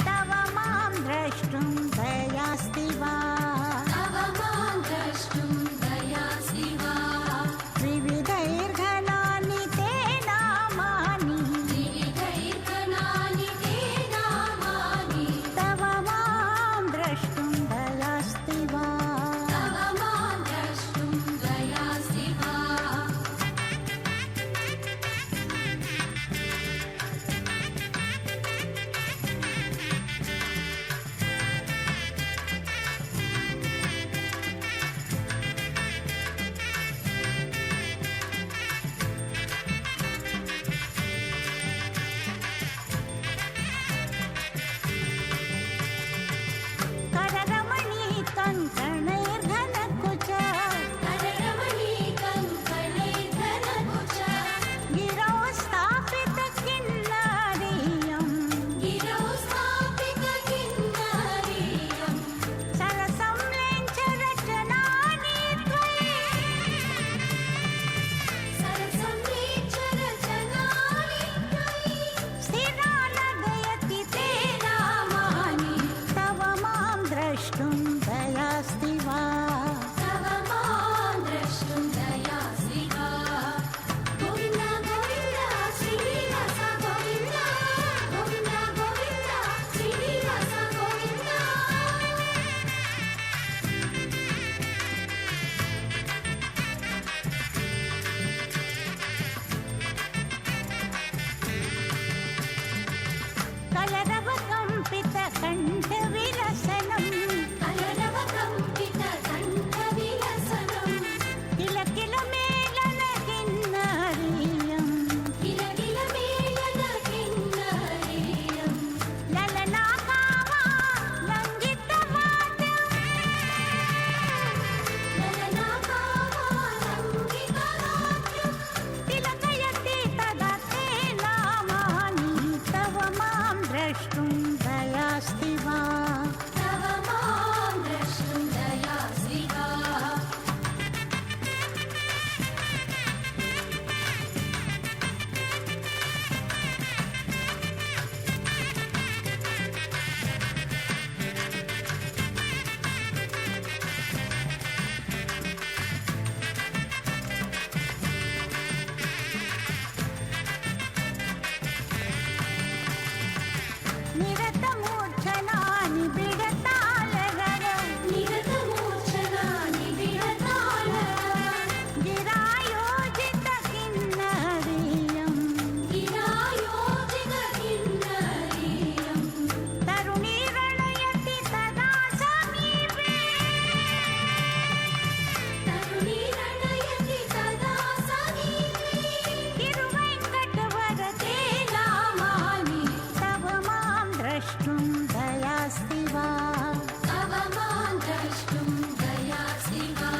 तव मां द्रष्टुं दयास्ति वा तव मां द्रष्टुं दयास्ति वा विविधैर्घनानि ते नामानि विविधैर्गणानि ते नामानि तव मां द्रष्टुं दयास्ति वा तव मां द्रष्टुं दयास्ति वा कररमणी कङ्कणैर्घनकुच कररमणीकं कलैर्धनकुच गिरौ स्थापितकिन्नरीयं गिरौ स्थापितकिन्नरीयं सरसंलेञ्चरचनानि त्वयि सरसंवेक्षरचनानि त्वयि स्थिरानगयति ते नामानि तव मां द्रष्टुं दयास्ति वा तव मां द्रष्टुं दयास्ति वा गोविन्द गोविन्द श्रीनिवास गोविन्द गोविन्द गोविन्द श्रीनिवास गोविन्द कलरवकम्पितकण्ठविलसनं कलरवकम्पितकण्ठविलसनं किल किल मेलनकिन्नरीयं किल किल मेलनकिन्नरीयं ललनाकावा लङ्घितवाद्यं ललनाकामालङ्घितवाद्यं तिलकयति तदा ते नामानि तव मां द्रष्टुं दयास्ति वा तव मां द्रष्टुं दयास्ति वा निरतमूर्छनानि बिडतालगर निरतमूर्छनानि विडताल गिरायोजितकिन्नरीयं गिरायोजितकिन्नरीयं तरुणीरणयति तदा समीपे तरुणीरणयति तदा समीपे तिरुवेङ्कटवरदे नामानि तव मां द्रष्टुं दयास्ति वा तव मां द्रष्टुं दयास्ति वा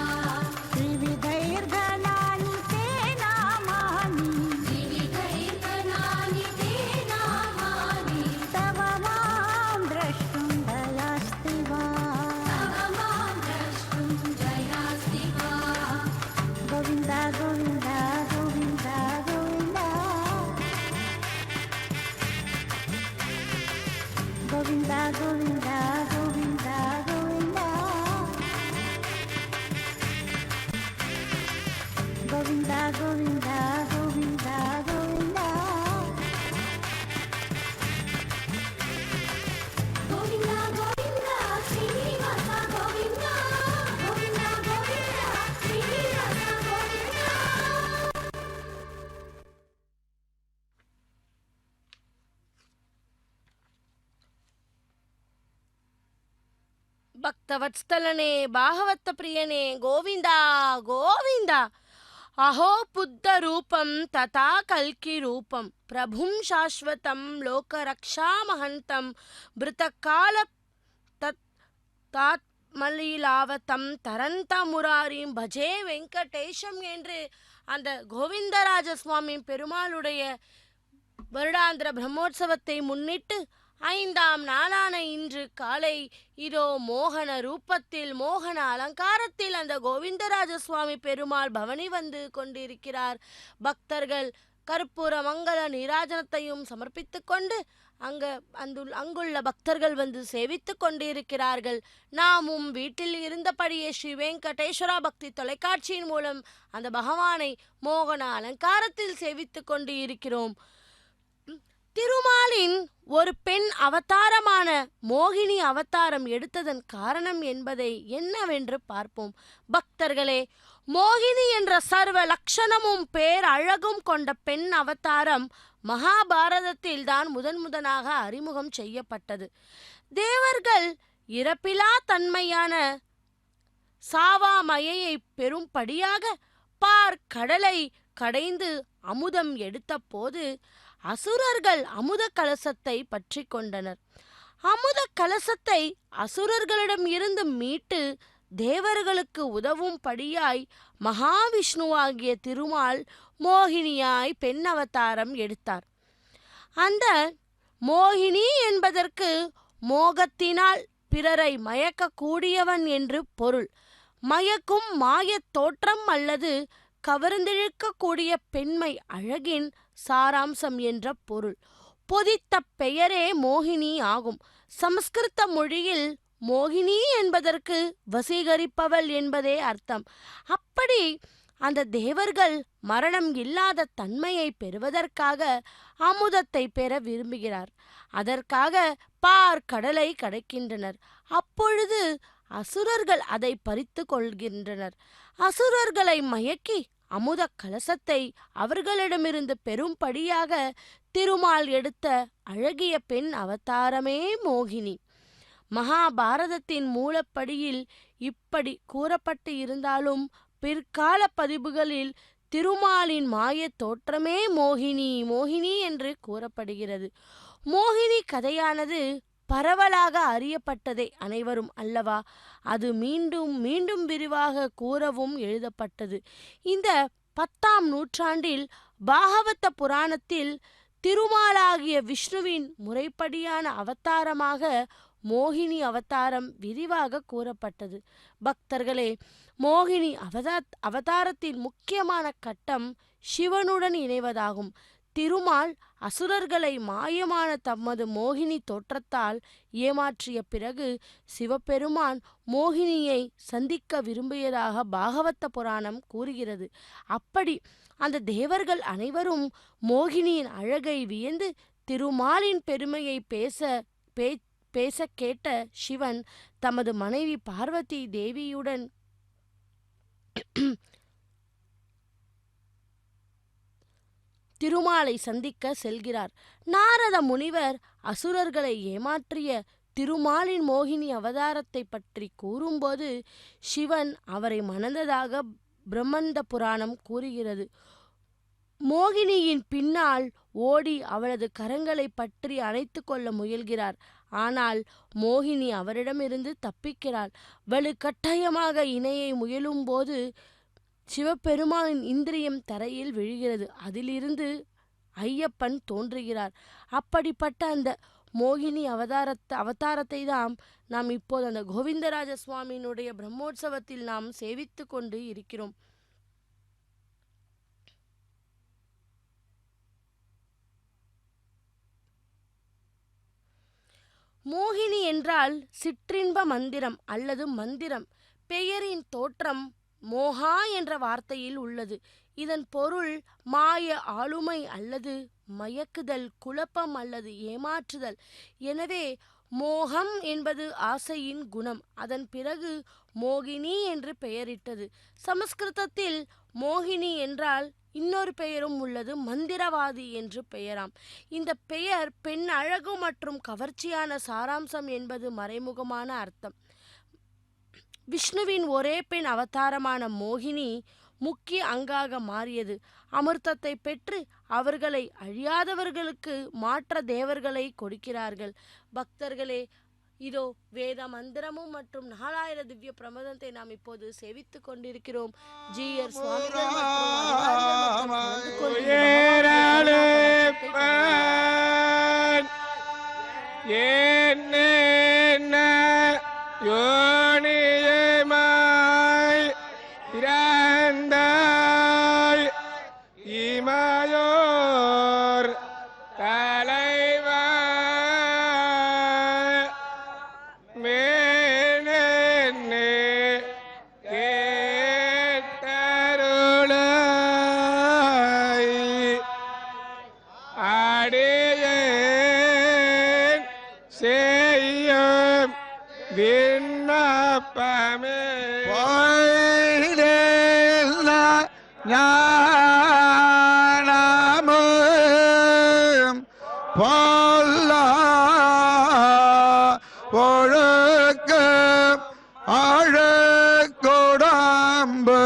त्रिविधैर्घनानि ते नामानि विविधैर्गणानि ते नामानि तव मां द्रष्टुं दयास्ति वा तव मां द्रष्टुं दयास्ति वा गोविन्द गोविन्द गोविन्द गोविन्द गोविन्द गोविन्द गोविन्द गोविन्द गोविन्द गोविन्द गोविन्द गोविन्द गोविन्द श्रीनिवास गोविन्द गोविन्द गोविन्द श्रीनिवास गोविन्द ಭಕ್ತವತ್ಸಲನೆ ಭಾಗವತ ಪ್ರಿಯನೇ ಗೋವಿಂದ ಗೋವಿಂದ ಅಹೋ ಬುದ್ಧ ರೂಪಂ ತಥಾ ಕಲ್ಕಿ ರೂಪಂ ಪ್ರಭುಂ ಶಾಶ್ವತಂ ಲೋಕರಕ್ಷಾಮಹಂತಂ ಭೃತಕಾಲ மல்லிலாவத்தம் தரந்த முராரிம் பஜே வெங்கடேஷம் என்று அந்த கோவிந்தராஜ சுவாமி பெருமாளுடைய வருடாந்திர பிரம்மோற்சவத்தை முன்னிட்டு 5ஆம் நாளான இன்று காலை இதோ மோகன ரூபத்தில் மோகன அலங்காரத்தில் அந்த கோவிந்தராஜ சுவாமி பெருமாள் பவனி வந்து கொண்டிருக்கிறார். பக்தர்கள் கற்பூர மங்கள நீராஜனத்தையும் சமர்ப்பித்து கொண்டு அங்குள்ள பக்தர்கள் வந்து சேவித்து கொண்டிருக்கிறார்கள். நாமும் வீட்டில் இருந்தபடியே ஸ்ரீ வெங்கடேஸ்வரா பக்தி தொலைக்காட்சியின் மூலம் அந்த பகவானை மோகன அலங்காரத்தில் சேவித்து கொண்டு இருக்கிறோம். திருமாலின் ஒரு பெண் அவதாரமான மோகினி அவதாரம் எடுத்ததன் காரணம் என்பதை என்னவென்று பார்ப்போம். பக்தர்களே, மோகினி என்ற சர்வ லட்சணமும் பேரழகும் கொண்ட பெண் அவதாரம் மகாபாரதத்தில் தான் முதனாக அறிமுகம் செய்யப்பட்டது. தேவர்கள் இறப்பிலா தன்மையான சாவாமயையை பெரும்படியாக கடலை கடைந்து அமுதம் எடுத்த போது அசுரர்கள் அமுத கலசத்தை பற்றி கொண்டனர். அமுத கலசத்தை அசுரர்களிடம் இருந்து மீட்டு தேவர்களுக்கு உதவும்படியாய் மகாவிஷ்ணுவாகிய திருமால் மோகினியாய் பெண் அவதாரம் எடுத்தார். அந்த மோகினி என்பதற்கு மோகத்தினால் பிறரை மயக்கக்கூடியவன் என்று பொருள். மயக்கும் மாயத் தோற்றம் அல்லது கவர்ந்திழுக்கக்கூடிய பெண்மை அழகின் சாராம்சம் என்ற பொருள். பொதித்த பெயரே மோகினி ஆகும். சமஸ்கிருத மொழியில் மோகினி என்பதற்கு வசீகரிப்பவள் என்பதே அர்த்தம். அப்படி அந்த தேவர்கள் மரணம் இல்லாத தன்மையை பெறுவதற்காக அமுதத்தை பெற விரும்புகிறார். அதற்காக கடலை கடக்கின்றனர். அப்பொழுது அசுரர்கள் அதை பறித்து கொள்கின்றனர். அசுரர்களை மயக்கி அமுத கலசத்தை அவர்களிடமிருந்து பெரும்படியாக திருமால் எடுத்த அழகிய பெண் அவதாரமே மோகினி. மகாபாரதத்தின் மூலப்படியில் இப்படி கூறப்பட்டு இருந்தாலும் பிற்கால பதிவுகளில் திருமாலின் மாய தோற்றமே மோகினி என்று கூறப்படுகிறது. மோகினி கதையானது பரவலாக அறியப்பட்டதே அனைவரும் அல்லவா? அது மீண்டும் மீண்டும் விரிவாக கூறவும் எழுதப்பட்டது. இந்த 10ஆம் நூற்றாண்டில் பாகவத புராணத்தில் திருமாலாகிய விஷ்ணுவின் முறைப்படியான அவதாரமாக மோகினி அவதாரம் விரிவாக கூறப்பட்டது. பக்தர்களே, மோகினி அவதாரத்தின் முக்கியமான கட்டம் சிவனுடன் இணைவதாகும். திருமால் அசுரர்களை மாயமான தமது மோகினி தோற்றத்தால் ஏமாற்றிய பிறகு சிவபெருமான் மோகினியை சந்திக்க விரும்பியதாக பாகவத புராணம் கூறுகிறது. அப்படி அந்த தேவர்கள் அனைவரும் மோகினியின் அழகை வியந்து திருமாலின் பெருமையை பேச கேட்ட சிவன் தமது மனைவி பார்வதி தேவியுடன் திருமாலை சந்திக்க செல்கிறார். நாரத முனிவர் அசுரர்களை ஏமாற்றிய திருமாலின் மோகினி அவதாரத்தை பற்றி கூறும்போது சிவன் அவரை மணந்ததாக பிரம்மந்த புராணம் கூறுகிறது. மோகினியின் பின்னால் ஓடி அவளது கரங்களை பற்றி அணைத்து கொள்ள முயல்கிறார். ஆனால் மோகினி அவரிடமிருந்து தப்பிக்கிறாள். வலுக்கட்டாயமாக இணையை முயலும்போது சிவபெருமானின் இந்திரியம் தரையில் விழுகிறது. அதிலிருந்து ஐயப்பன் தோன்றுகிறார். அப்படிப்பட்ட அந்த மோகினி அவதாரத்தை தான் நாம் இப்போது அந்த கோவிந்தராஜ சுவாமியினுடைய பிரம்மோற்சவத்தில் நாம் சேவித்து கொண்டு இருக்கிறோம். மோகினி என்றால் சிற்றின்ப மந்திரம் அல்லது மந்திரம். பெயரின் தோற்றம் மோகா என்ற வார்த்தையில் உள்ளது. இதன் பொருள் மாய ஆளுமை அல்லது மயக்குதல், குழப்பம் அல்லது ஏமாற்றுதல். எனவே மோகம் என்பது ஆசையின் குணம். அதன் பிறகு மோகினி என்று பெயரிட்டது. சமஸ்கிருதத்தில் மோகினி என்றால் இன்னொரு பெயரும் உள்ளது, மந்திரவாதி என்று பெயராம். இந்த பெயர் பெண் அழகு மற்றும் கவர்ச்சியான சாராம்சம் என்பது மறைமுகமான அர்த்தம். விஷ்ணுவின் ஒரே பெண் அவதாரமான மோகினி முக்கிய அங்காக மாறியது. அமிர்தத்தை பெற்று அவர்களை அழியாதவர்களுக்கு மாற்ற தேவர்களை கொடுக்கிறார்கள். பக்தர்களே, இதோ வேத மந்திரமும் மற்றும் 4000 திவ்ய பிரபந்தத்தை நாம் இப்போது சேவித்துக் கொண்டிருக்கிறோம். ஜீயர் சுவாமிகள் மற்றும் அதிகாரிகள் மற்றும் கலந்து கொண்டு யோனியமாய் பிறந்தாய் இமையோர் தலைவா மேனே கேட்டருளாய் அடியேன் செய்யும் விண்ணப்பமே ஞானமும் பொல்லா ஒழுக்கம் அழகுடம்பு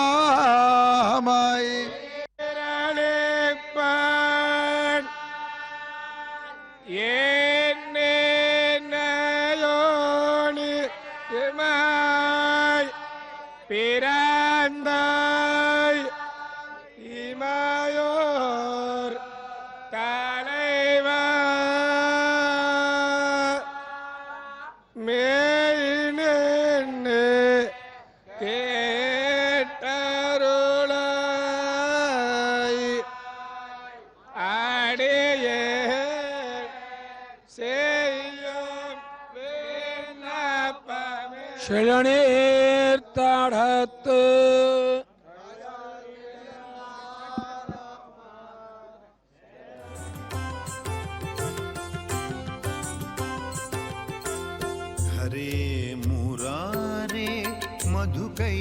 இனியாமுராமை ஏன்னேயோனி இமாய் பிறந்தாய் இமாயோர் தலைவா மேயினே கேட்டருளாய் அடியே செய்யும் விண்ணப்பமே செழநீர் தடத்து हरे मुरारे मधुकैटभारे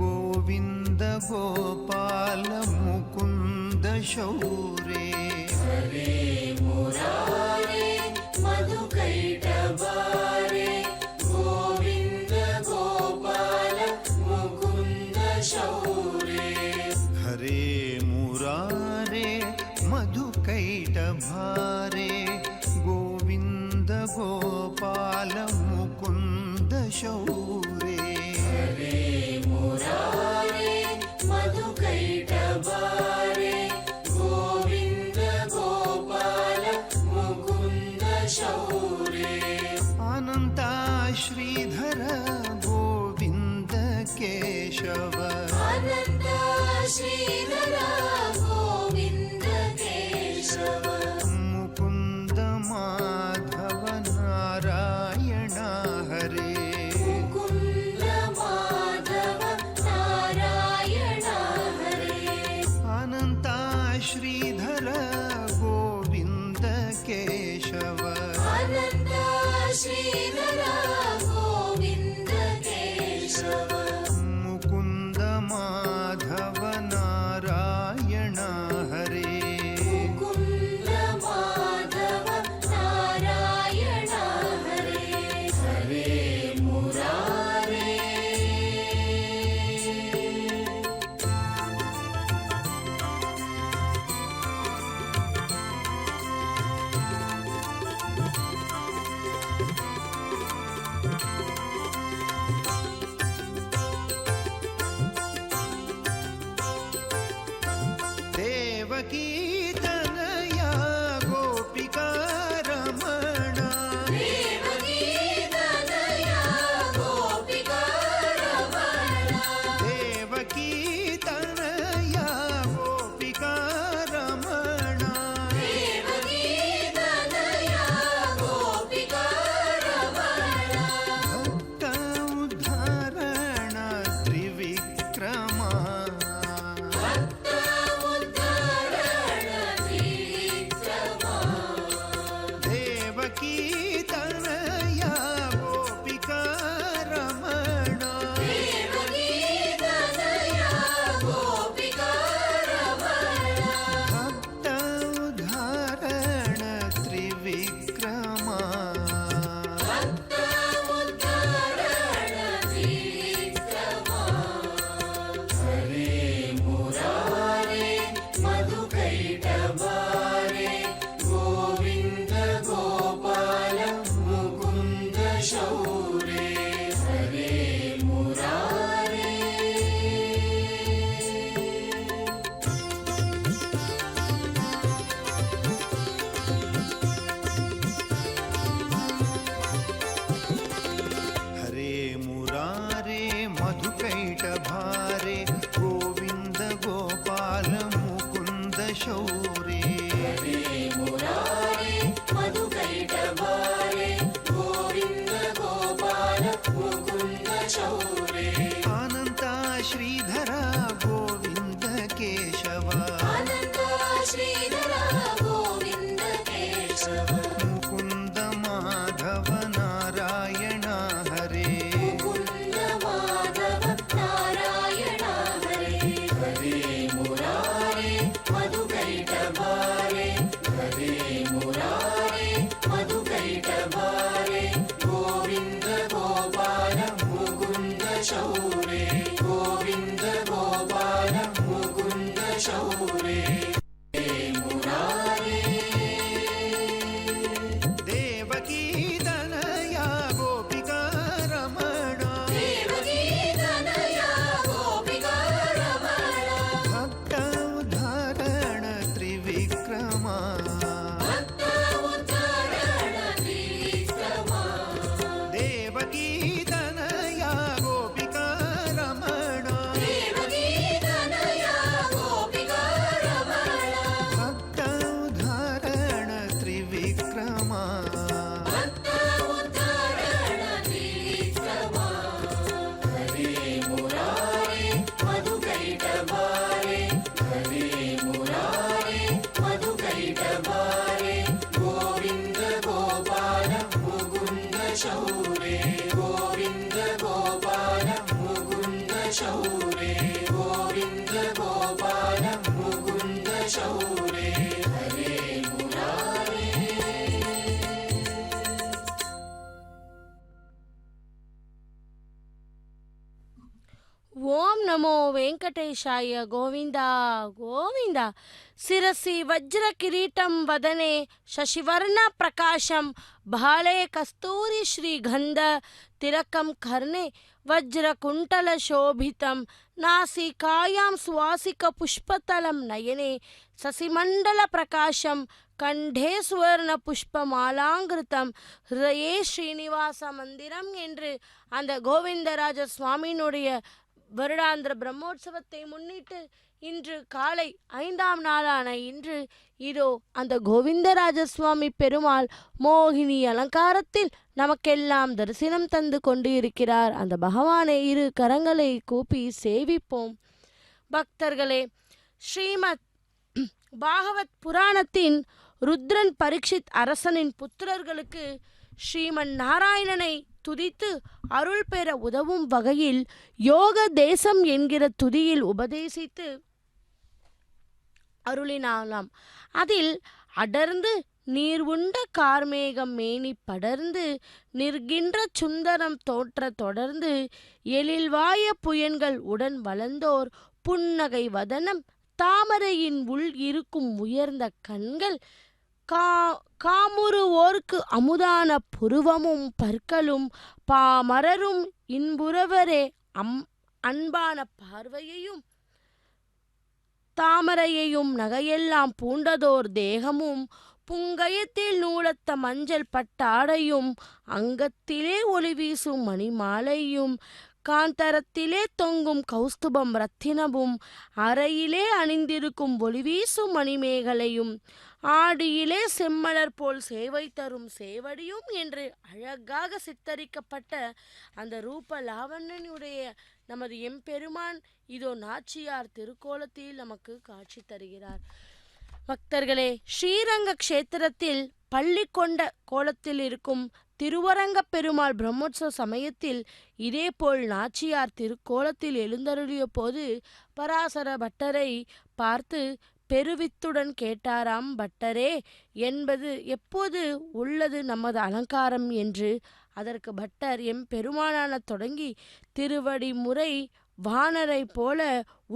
गोविन्द गोपाल मुकुन्द शौरे हरे मुरारे मधुकैटभारे गोविन्द गोपाल मुकुन्द शौरे अनन्ता श्रीधर गोविन्द केशव मुकुन्द माधव नारायण हरे अनन्ता श्रीधर गोविन्द केशव मुकुन्द माधव नारायण शौरे हरे मुरारे हरे मुरारे मधुकैटभारे गोविन्द गोपाल मुकुन्द शौरे हरे मुरारे मधुकैटभारे गोविन्द गोपाल मुकुन्द शौरे अनन्ता श्रीधरा गोविन्द केशव अनन्त श्रीधरा गोविन्द केशव मुकुन्द माधव नारायण हरे मुकुन्द माधव नारायण हरे हरे मुरारे मधुकैटभारे हरे मुरारे मधुकैटभारे गोविन्द गोपाल मुकुन्द शौरे गोविन्द गोपाल मुकुन्द शौरे हरे मुरारे देवकी तनया गोपिका रमण देवकी तनया गोपिका रमण भक्त उद्धरण त्रिविक्रमा भक्त उद्धरण त्रिविक्रमा देवकी तनया गोपिका रमण देवकी तनया गोपिका रमण भक्त उद्धरण त्रिविक्रमा भक्त उद्धरण त्रिविक्रमा हरे मुरारे मधुकैटभारे हरे मुरारे मधुकैटभारे गोविन्द गोपाल मुकुन्द शौरे गोविन्द गोपाल मुकुन्द शौरे गोविन्द गोपाल मुकुन्द शौरे हरे मुरारे ಓಂ ನಮೋ ವೆಂಕಟೇಶಾಯ ಗೋವಿಂದ ಗೋವಿಂದ ಶಿರಸಿ ವಜ್ರ ಕಿರೀಟಂ ವದನೆ ಶಶಿವರ್ಣ ಪ್ರಕಾಶಂ ಬಾಳೆ ಕಸ್ತೂರಿ ಶ್ರೀಗಂಧ ತಿಲಕಂ ಕರ್ಣೆ ವಜ್ರ ಕುಂಟಲ ಶೋಭಿತಂ ನಾಸಿಕಾಯಾಂ ಸುವಾಸಿಕ ಪುಷ್ಪತಲಂ ನಯನೆ ಸಸಿಮಂಡಲ ಪ್ರಕಾಶಂ கண்டே சுவர்ண புஷ்பமாலாங்கிருத்தம் ஹிருதயே ஸ்ரீனிவாச மந்திரம் என்று அந்த கோவிந்தராஜ சுவாமியினுடைய வருடாந்திர பிரம்மோற்சவத்தை முன்னிட்டு இன்று காலை 5ஆம் நாளான இன்று இதோ அந்த கோவிந்தராஜ சுவாமி பெருமாள் மோகினி அலங்காரத்தில் நமக்கெல்லாம் தரிசனம் தந்து கொண்டு இருக்கிறார். அந்த பகவானை இரு கரங்களை கூப்பி சேவிப்போம். பக்தர்களே, ஸ்ரீமத் பாகவத் புராணத்தின் ருத்ரன் பரீட்சித் அரசனின் புத்திரர்களுக்கு ஸ்ரீமன் நாராயணனை துதித்து அருள் பெற உதவும் வகையில் யோக தேசம் என்கிற துதியில் உபதேசித்து அருளினாலாம். அதில் அடர்ந்து நீர் உண்ட கார்மேகம் மேனி படர்ந்து நிற்கின்ற சுந்தரம் தோற்ற தொடர்ந்து எழில்வாய புயன்கள் உடன் வளர்ந்தோர் புன்னகை வதனம் தாமரையின் உள் இருக்கும் உயர்ந்த கண்கள் காமுறுவோர்க்கு அமுதான புருவமும் பற்களும் பாமரரும் இன்புறவரே அன்பான பார்வையையும் தாமரையையும் நகையெல்லாம் பூண்டதோர் தேகமும் புங்கயத்தில் நூலத்த மஞ்சள் பட்டாடையும் அங்கத்திலே ஒளி வீசும் மணிமாலையும் காந்தரத்திலே தொங்கும் கௌஸ்துபம் ரத்தினமும் அறையிலே அணிந்திருக்கும் ஒளிவீசும் மணிமேகலையும் ஆடியிலே செம்மலர் போல் சேவை தரும் சேவடியும் என்று அழகாக சித்தரிக்கப்பட்ட அந்த ரூப லாவண்யனுடைய நமது எம்பெருமான் இதோ நாச்சியார் திருக்கோலத்தில் நமக்கு காட்சி தருகிறார். பக்தர்களே, ஸ்ரீரங்க க்ஷேத்திரத்தில் பள்ளி கொண்ட கோலத்தில் இருக்கும் திருவரங்க பெருமாள் பிரம்மோற்சவ சமயத்தில் இதேபோல் நாச்சியார் திருக்கோலத்தில் எழுந்தருளிய போது பராசர பட்டரை பார்த்து பெருவித்துடன் கேட்டாராம், பட்டரே என்பது எப்போது உள்ளது நமது அலங்காரம் என்று. அதற்கு பட்டர் பெருமானான தொடங்கி திருவடி முறை வானரை போல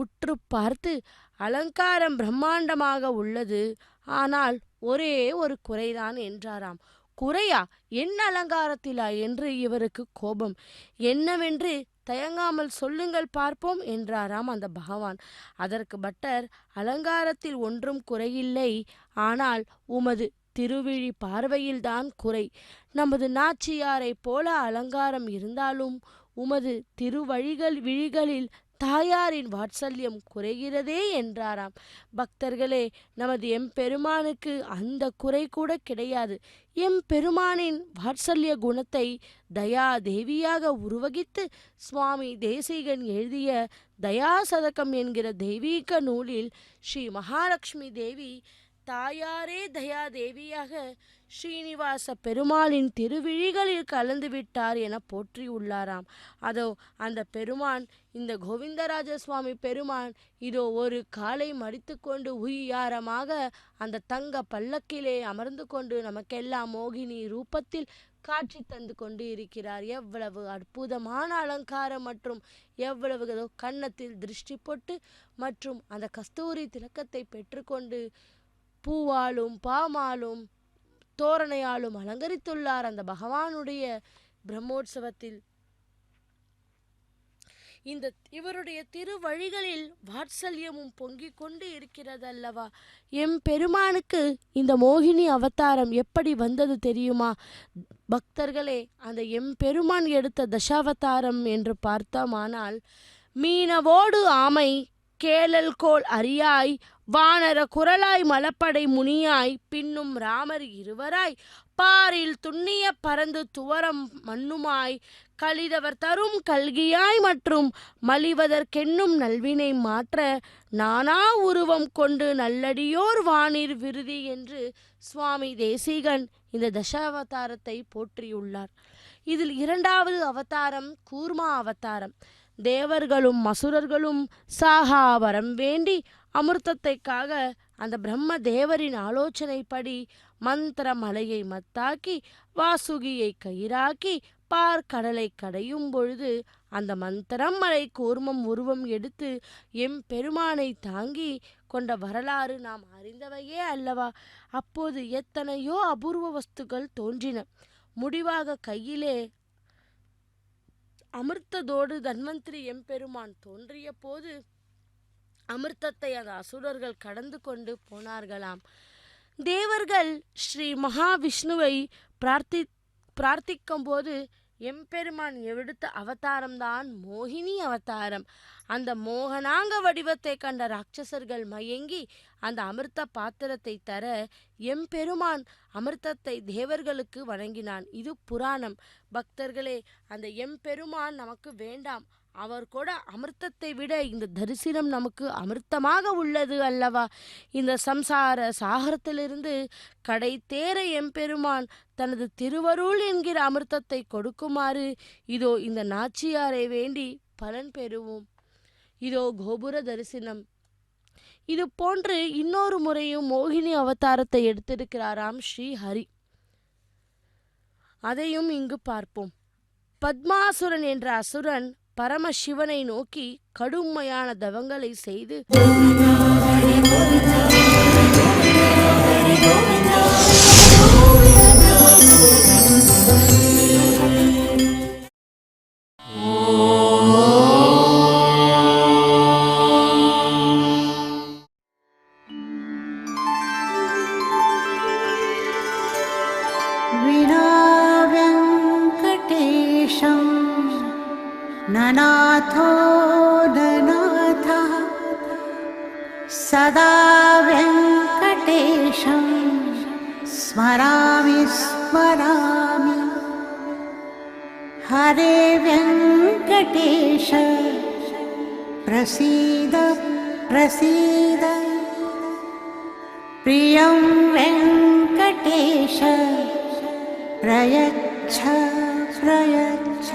உற்று பார்த்து அலங்காரம் பிரம்மாண்டமாக உள்ளது, ஆனால் ஒரே ஒரு குறைதான் என்றாராம். குறையா? என் அலங்காரத்திலா என்று இவருக்கு கோபம். என்னவென்று தயங்காமல் சொல்லுங்கள் பார்ப்போம் என்றாராம் அந்த பகவான். அதற்கு பட்டர், அலங்காரத்தில் ஒன்றும் குறையில்லை, ஆனால் உமது திருவிழி பார்வையில்தான் குறை. நமது நாச்சியாரைப் போல அலங்காரம் இருந்தாலும் உமது விழிகளில் தாயாரின் வாத்சல்யம் குறைகிறதே என்றாராம். பக்தர்களே, நமது எம்பெருமானுக்கு அந்த குறை கூட கிடையாது. எம்பெருமானின் வாத்சல்ய குணத்தை தயா தேவியாக உருவகித்து சுவாமி தேசிகன் எழுதிய தயாசதகம் என்கிற தெய்வீக நூலில் ஸ்ரீ மகாலட்சுமி தேவி தாயாரே தயா தேவியாக ஸ்ரீனிவாச பெருமாளின் திருவிழிகளில் கலந்து விட்டார் என போற்றியுள்ளாராம். அதோ அந்த பெருமான், இந்த கோவிந்தராஜ சுவாமி பெருமான் இதோ ஒரு காலை மடித்து கொண்டு உய்யாரமாக அந்த தங்க பல்லக்கிலே அமர்ந்து கொண்டு நமக்கெல்லாம் மோகினி ரூபத்தில் காட்சி தந்து கொண்டு இருக்கிறார். எவ்வளவு அற்புதமான அலங்காரம் மற்றும் எவ்வளவு கன்னத்தில் திருஷ்டி பொட்டு மற்றும் அந்த கஸ்தூரி திலக்கத்தை பெற்றுக்கொண்டு பூவாலும் பாமாலும் தோரணையாலும் அலங்கரித்துள்ளார் அந்த பகவானுடைய பிரம்மோற்சவத்தில். இவருடைய திருவழிகளில் வாத்சல்யமும் பொங்கிக் கொண்டு இருக்கிறதல்லவா. பெருமானுக்கு இந்த மோகினி அவதாரம் எப்படி வந்தது தெரியுமா பக்தர்களே? அந்த பெருமான் எடுத்த தசாவதாரம் என்று பார்த்தோமானால், மீனவோடு ஆமை, கேளல் கோல் அரியாய், வானர குரலாய், மலப்படை முனியாய், பின்னும் ராமர் இருவராய், பாரில் துண்ணிய பறந்து துவரம் மண்ணுமாய், கலிதவர் தரும் கல்கியாய், மற்றும் மலிவதற்கென்னும் நல்வினை மாற்ற நானா உருவம் கொண்டு நல்லடியோர் வானிர் விருதி என்று சுவாமி தேசிகன் இந்த தசாவதாரத்தை போற்றியுள்ளார். இதில் இரண்டாவது அவதாரம் கூர்மா அவதாரம். தேவர்களும் அசுரர்களும் சாகா வரம் வேண்டி அமிர்தத்தைக்காக அந்த பிரம்ம தேவரின் ஆலோசனைப்படி மந்திர மலையை மத்தாக்கி வாசுகியை கயிறாக்கி பார்க்கடலை கடையும் பொழுது அந்த மந்திரம் மலை கூர்மம் உருவம் எடுத்து பெருமானை தாங்கி கொண்ட வரலாறு நாம் அறிந்தவையே அல்லவா. அப்போது எத்தனையோ அபூர்வ வஸ்துக்கள் தோன்றின. முடிவாக கையிலே அமிர்தத்தோடு தன்வந்திரி எம்பெருமான் தோன்றிய போது அமிர்தத்தை அந்த அசுரர்கள் கடந்து கொண்டு போனார்களாம். தேவர்கள் ஸ்ரீ மகாவிஷ்ணுவை பிரார்த்திக்கும் போது எம்பெருமான் எடுத்த அவதாரம்தான் மோகினி அவதாரம். அந்த மோகனாங்க வடிவத்தை கண்ட ராட்சசர்கள் மயங்கி அந்த அமிர்த பாத்திரத்தை தர எம்பெருமான் அமிர்தத்தை தேவர்களுக்கு வழங்கினான். இது புராணம். பக்தர்களே, அந்த எம்பெருமான் நமக்கு வேண்டாம். அவர் கூட அமிர்தத்தை விட இந்த தரிசனம் நமக்கு அமிர்தமாக உள்ளது அல்லவா. இந்த சம்சார சாகரத்திலிருந்து கடை தேர எம்பெருமான் தனது திருவருள் என்கிற அமிர்தத்தை கொடுக்குமாறு இதோ இந்த நாச்சியாரை வேண்டி பலன் பெறுவோம். இதோ கோபுர தரிசனம். இது போன்று இன்னொரு முறையும் மோகினி அவதாரத்தை எடுத்திருக்கிறாராம் ஸ்ரீஹரி. அதையும் இங்கு பார்ப்போம். பத்மாசுரன் என்ற அசுரன் பரமசிவனை நோக்கி கடுமையான தவங்களை செய்து ननाथो ननाथः सदा वेङ्कटेशं स्मरामि स्मरामि हरे वेङ्कटेश प्रसीद प्रसीद प्रियं वेङ्कटेश प्रयच्छ प्रयच्छ